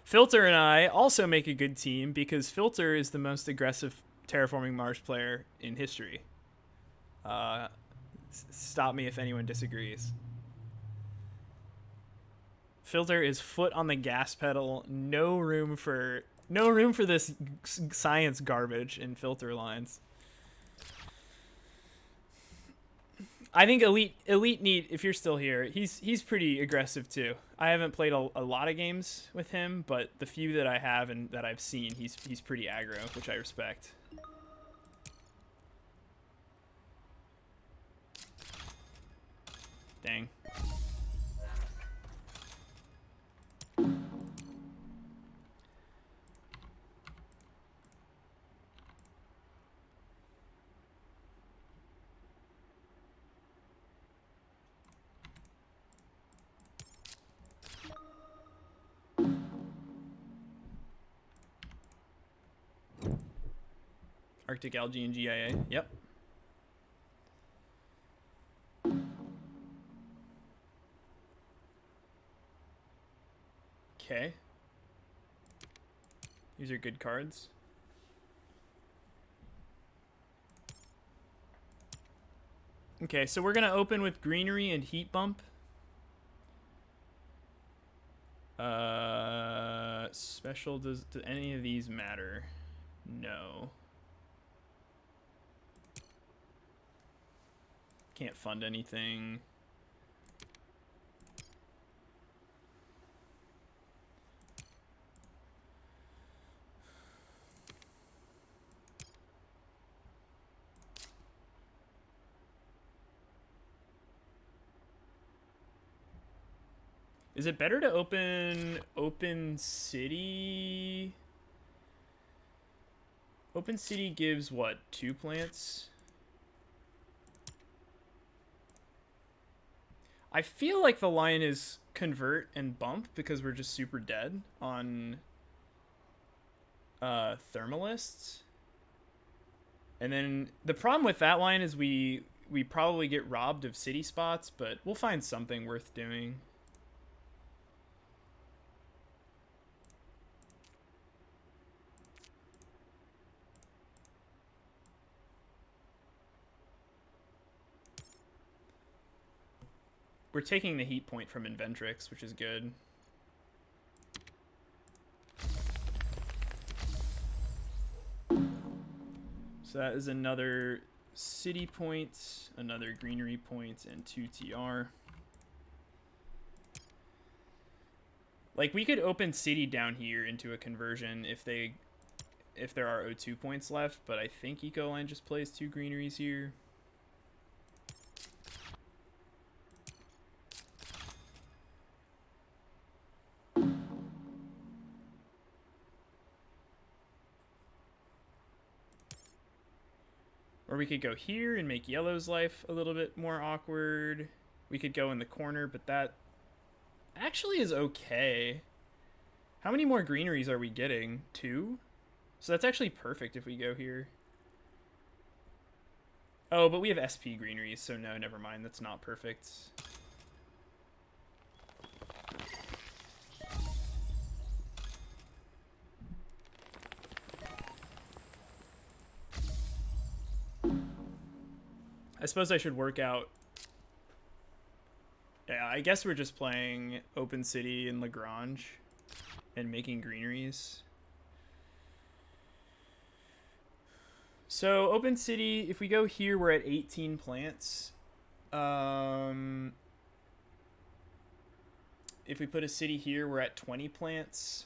Filter and I also make a good team because Filter is the most aggressive Terraforming Mars player in history. Stop me if anyone disagrees. Filter is foot on the gas pedal. No room for this science garbage in Filter lines. I think Elite Neat, if you're still here, he's pretty aggressive too. I haven't played a lot of games with him, but the few that I have and that I've seen, he's pretty aggro, which I respect. Dang. Arctic algae and GIA. Yep. Okay. These are good cards. Okay, so we're going to open with greenery and heat bump. Special, do any of these matter? No. Can't fund anything. Is it better to open city? Open city gives what, 2 plants? I feel like the line is convert and bump because we're just super dead on thermalists. And then the problem with that line is we probably get robbed of city spots, but we'll find something worth doing. We're taking the heat point from Inventrix, which is good. So that is another city point, another greenery point, and 2 TR. Like, we could open city down here into a conversion if there are O2 points left, but I think Ecoline just plays 2 greeneries here. Or we could go here and make yellow's life a little bit more awkward. We could go in the corner, but that actually is okay. How many more greeneries are we getting? 2? So that's actually perfect if we go here. Oh, but we have SP greeneries, so no, never mind. That's not perfect. I suppose I should work out. Yeah, I guess we're just playing Open City and Lagrange and making greeneries. So Open City, if we go here, we're at 18 plants. If we put a city here, we're at 20 plants.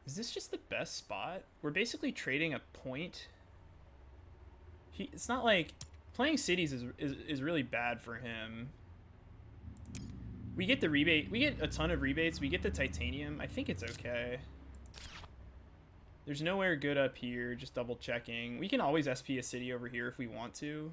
Is this just the best spot? We're basically trading a point. It's not like playing cities is really bad for him. We get the rebate. We get a ton of rebates. We get the titanium. I think it's okay. There's nowhere good up here, just double checking. We can always SP a city over here if we want to.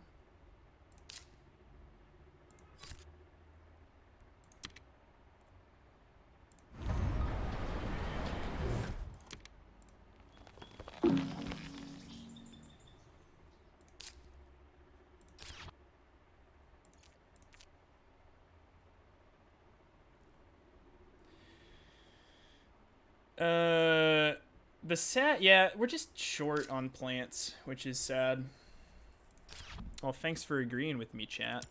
Yeah, we're just short on plants, which is sad. Well, thanks for agreeing with me, chat.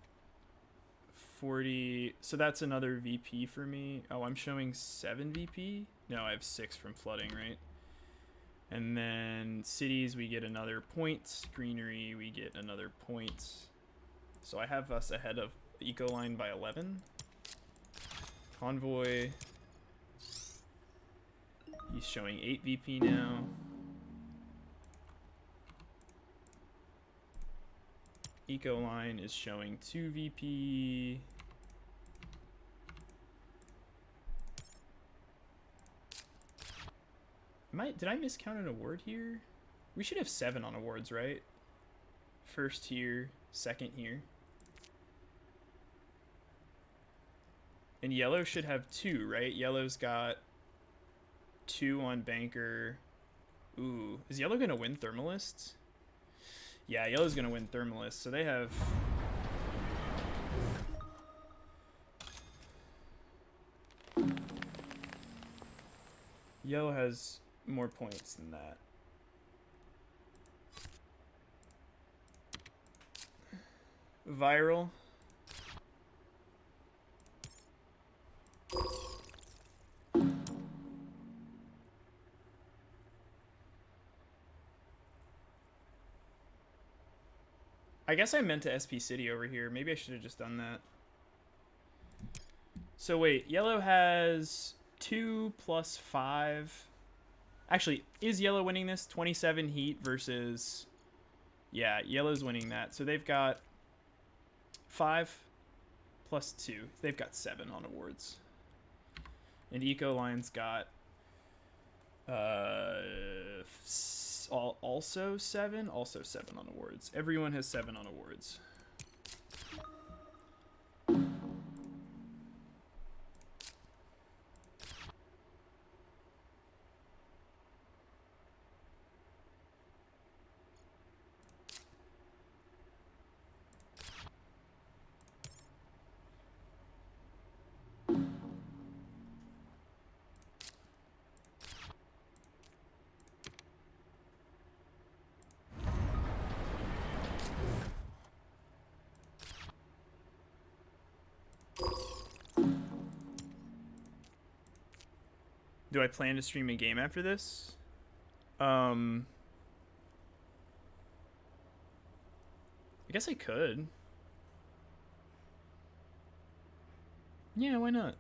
40, so that's another VP for me. Oh, I'm showing 7 VP? No, I have 6 from flooding, right? And then cities, we get another point. Greenery, we get another point. So I have us ahead of Ecoline by 11. Convoy, he's showing 8 VP now. Ecoline is showing 2 VP. Did I miscount an award here? We should have 7 on awards, right? First here, second here. And yellow should have 2, right? Yellow's got 2 on banker. Ooh, is yellow gonna win Thermalist? Yeah, yellow's gonna win Thermalist, so they have... Yellow has more points than that. Viral. I guess I meant to SP City over here. Maybe I should have just done that. So wait, yellow has 2 plus 5. Actually, is yellow winning this? 27 heat versus... Yeah, yellow's winning that. So they've got 5 plus 2. They've got 7 on awards. And Ecoline's got... also 7? Also 7 on awards. Everyone has 7 on awards. Do I plan to stream a game after this? I guess I could. Yeah, why not?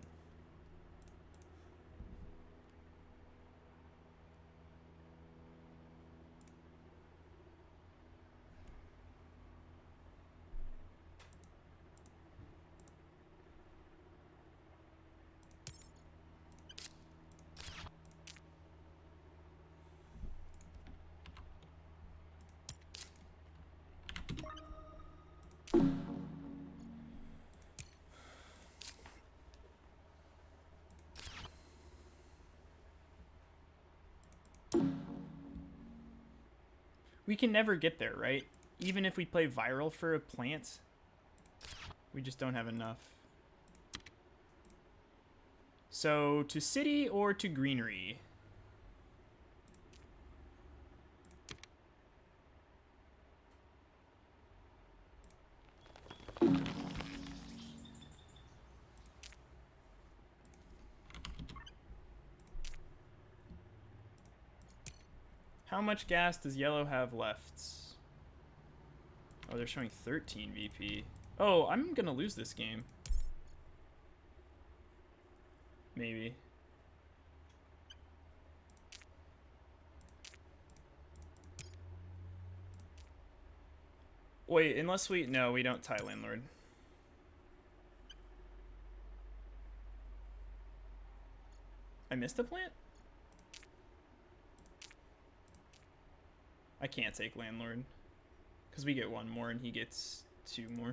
We can never get there, right? Even if we play viral for a plant, we just don't have enough. So, to city or to greenery? How much gas does yellow have left? Oh, they're showing 13 VP. Oh, I'm gonna lose this game. Maybe. Wait, unless we... No, we don't tie landlord. I missed a plant? can't take landlord because we get 1 more and he gets 2 more.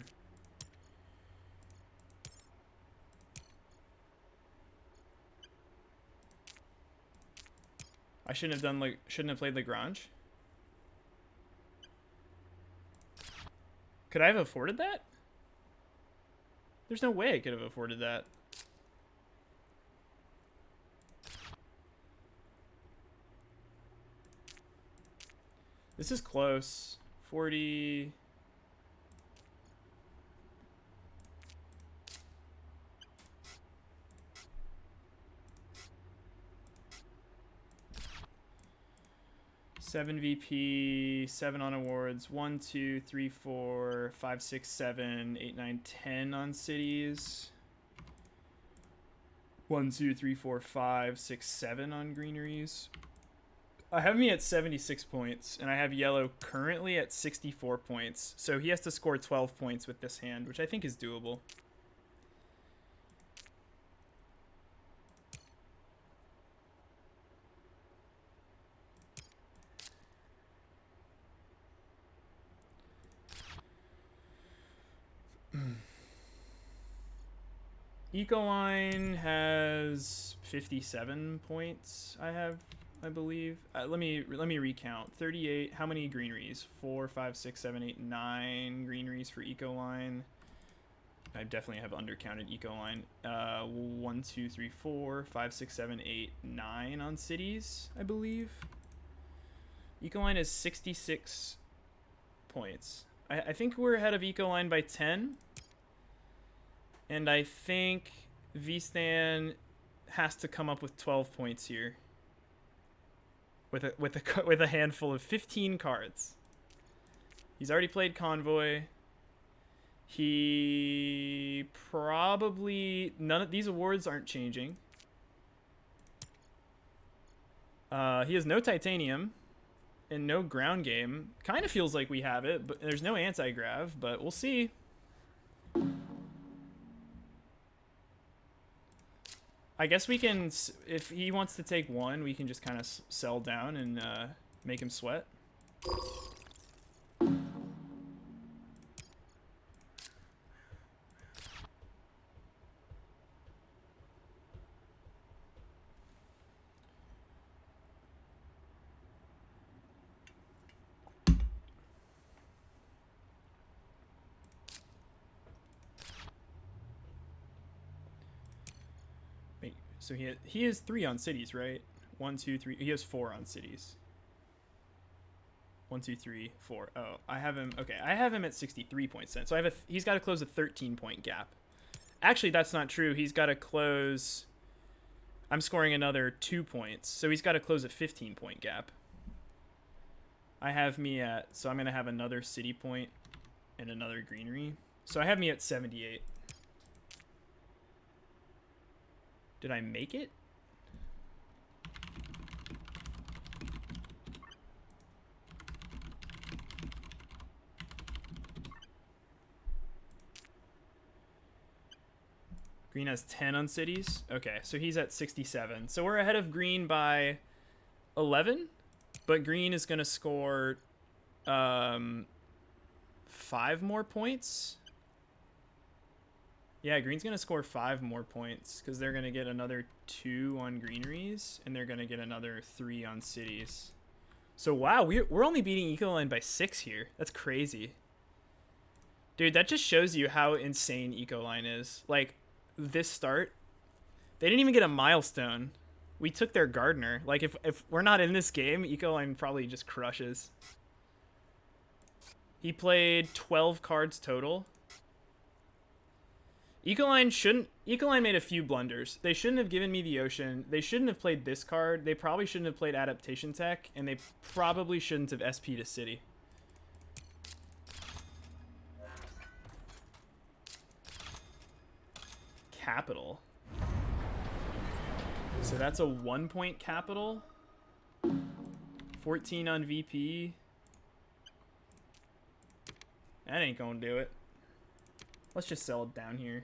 I shouldn't have played Lagrange. Could I have afforded that? There's no way I could have afforded that. This is close. 40. Seven VP, 7 on awards, 1, 2, 3, 4, 5, 6, 7, 8, 9, 10 on cities. 1, 2, 3, 4, 5, 6, 7 on greeneries. I have me at 76 points, and I have yellow currently at 64 points. So he has to score 12 points with this hand, which I think is doable. Ecoline has 57 points. I believe. Let me recount. 38. How many greeneries? 4, 5, 6, 7, 8, 9 greeneries for Ecoline. I definitely have undercounted Ecoline. 1, 2, 3, 4, 5, 6, 7, 8, 9 on cities, I believe. Ecoline is 66 points. I think we're ahead of Ecoline by 10. And I think V-Stan has to come up with 12 points here. With a handful of 15 cards. He's already played Convoy. He probably... None of these awards aren't changing. He has no Titanium and no ground game. Kind of feels like we have it, but there's no anti-grav, but we'll see. I guess we can, if he wants to take 1, we can just kind of sell down and make him sweat. So he has 3 on cities, right? 1, 2, 3. He has 4 on cities. 1, 2, 3, 4. Oh, I have him. Okay, I have him at 63 points then. So he's got to close a 13-point gap. Actually, that's not true. He's got to close. I'm scoring another 2 points, so he's got to close a 15-point gap. I have me at. So I'm gonna have another city point and another greenery. So I have me at 78. Did I make it? Green has 10 on cities. Okay, so he's at 67. So we're ahead of green by 11, but green is going to score 5 more points. Yeah, green's going to score 5 more points because they're going to get another 2 on greeneries, and they're going to get another 3 on cities. So, wow, we're only beating Ecoline by 6 here. That's crazy. Dude, that just shows you how insane Ecoline is. Like, this start, they didn't even get a milestone. We took their Gardener. Like, if we're not in this game, Ecoline probably just crushes. He played 12 cards total. Ecoline made a few blunders. They shouldn't have given me the Ocean. They shouldn't have played this card. They probably shouldn't have played Adaptation Tech. And they probably shouldn't have SP to City. Capital. So that's a 1-point capital. 14 on VP. That ain't gonna do it. Let's just sell it down here.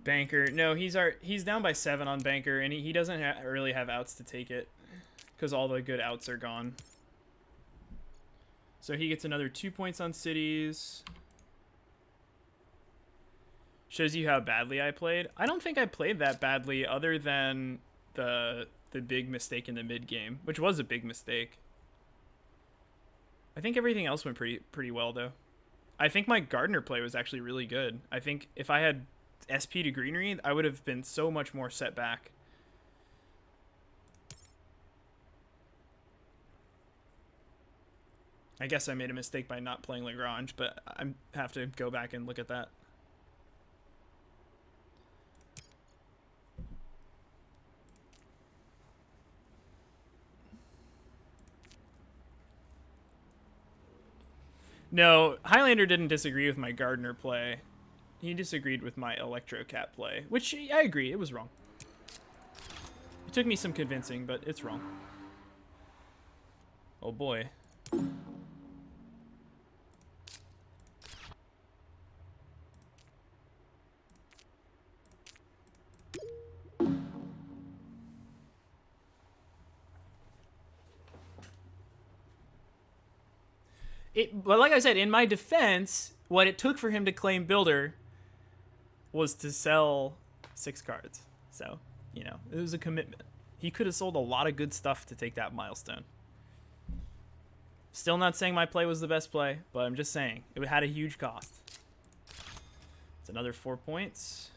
Banker. No, he's down by 7 on Banker, and he doesn't really have outs to take it because all the good outs are gone. So he gets another 2 points on cities. Shows you how badly I played. I don't think I played that badly other than the big mistake in the mid game, which was a big mistake. I think everything else went pretty well though. I think my Gardener play was actually really good. I think if I had SP to greenery, I would have been so much more set back. I guess I made a mistake by not playing Lagrange, but I have to go back and look at that. No, Highlander didn't disagree with my Gardener play. He disagreed with my Electro Cat play, which I agree, it was wrong. It took me some convincing, but it's wrong. Oh boy. But like I said, in my defense, what it took for him to claim Builder was to sell 6 cards. So, you know, it was a commitment. He could have sold a lot of good stuff to take that milestone. Still not saying my play was the best play, but I'm just saying it had a huge cost. It's another 4 points.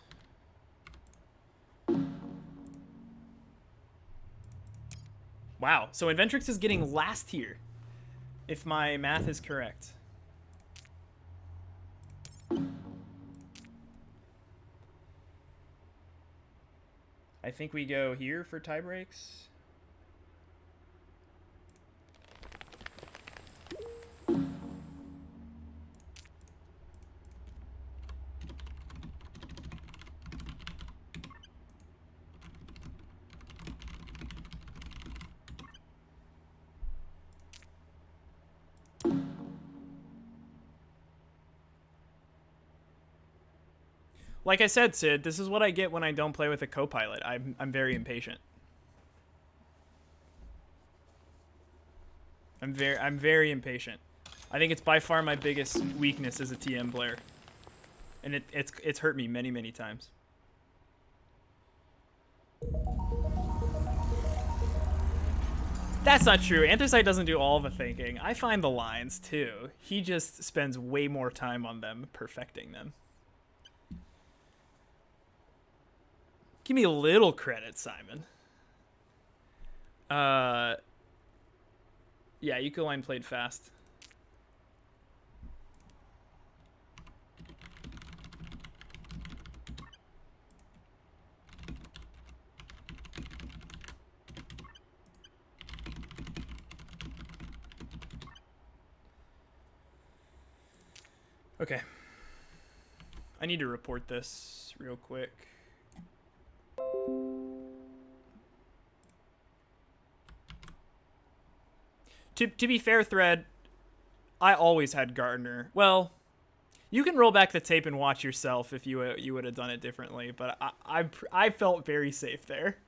Wow, so Inventrix is getting last here, if my math is correct. I think we go here for tie breaks. Like I said, Sid, this is what I get when I don't play with a co-pilot. I'm very impatient. I'm very impatient. I think it's by far my biggest weakness as a TM player. And it's hurt me many times. That's not true. Anthracite doesn't do all the thinking. I find the lines too. He just spends way more time on them, perfecting them. Give me a little credit, Simon. Yeah, Eucaline played fast. Okay. I need to report this real quick. To be fair, Thread, I always had Gardener. Well, you can roll back the tape and watch yourself if you would have done it differently, but I felt very safe there.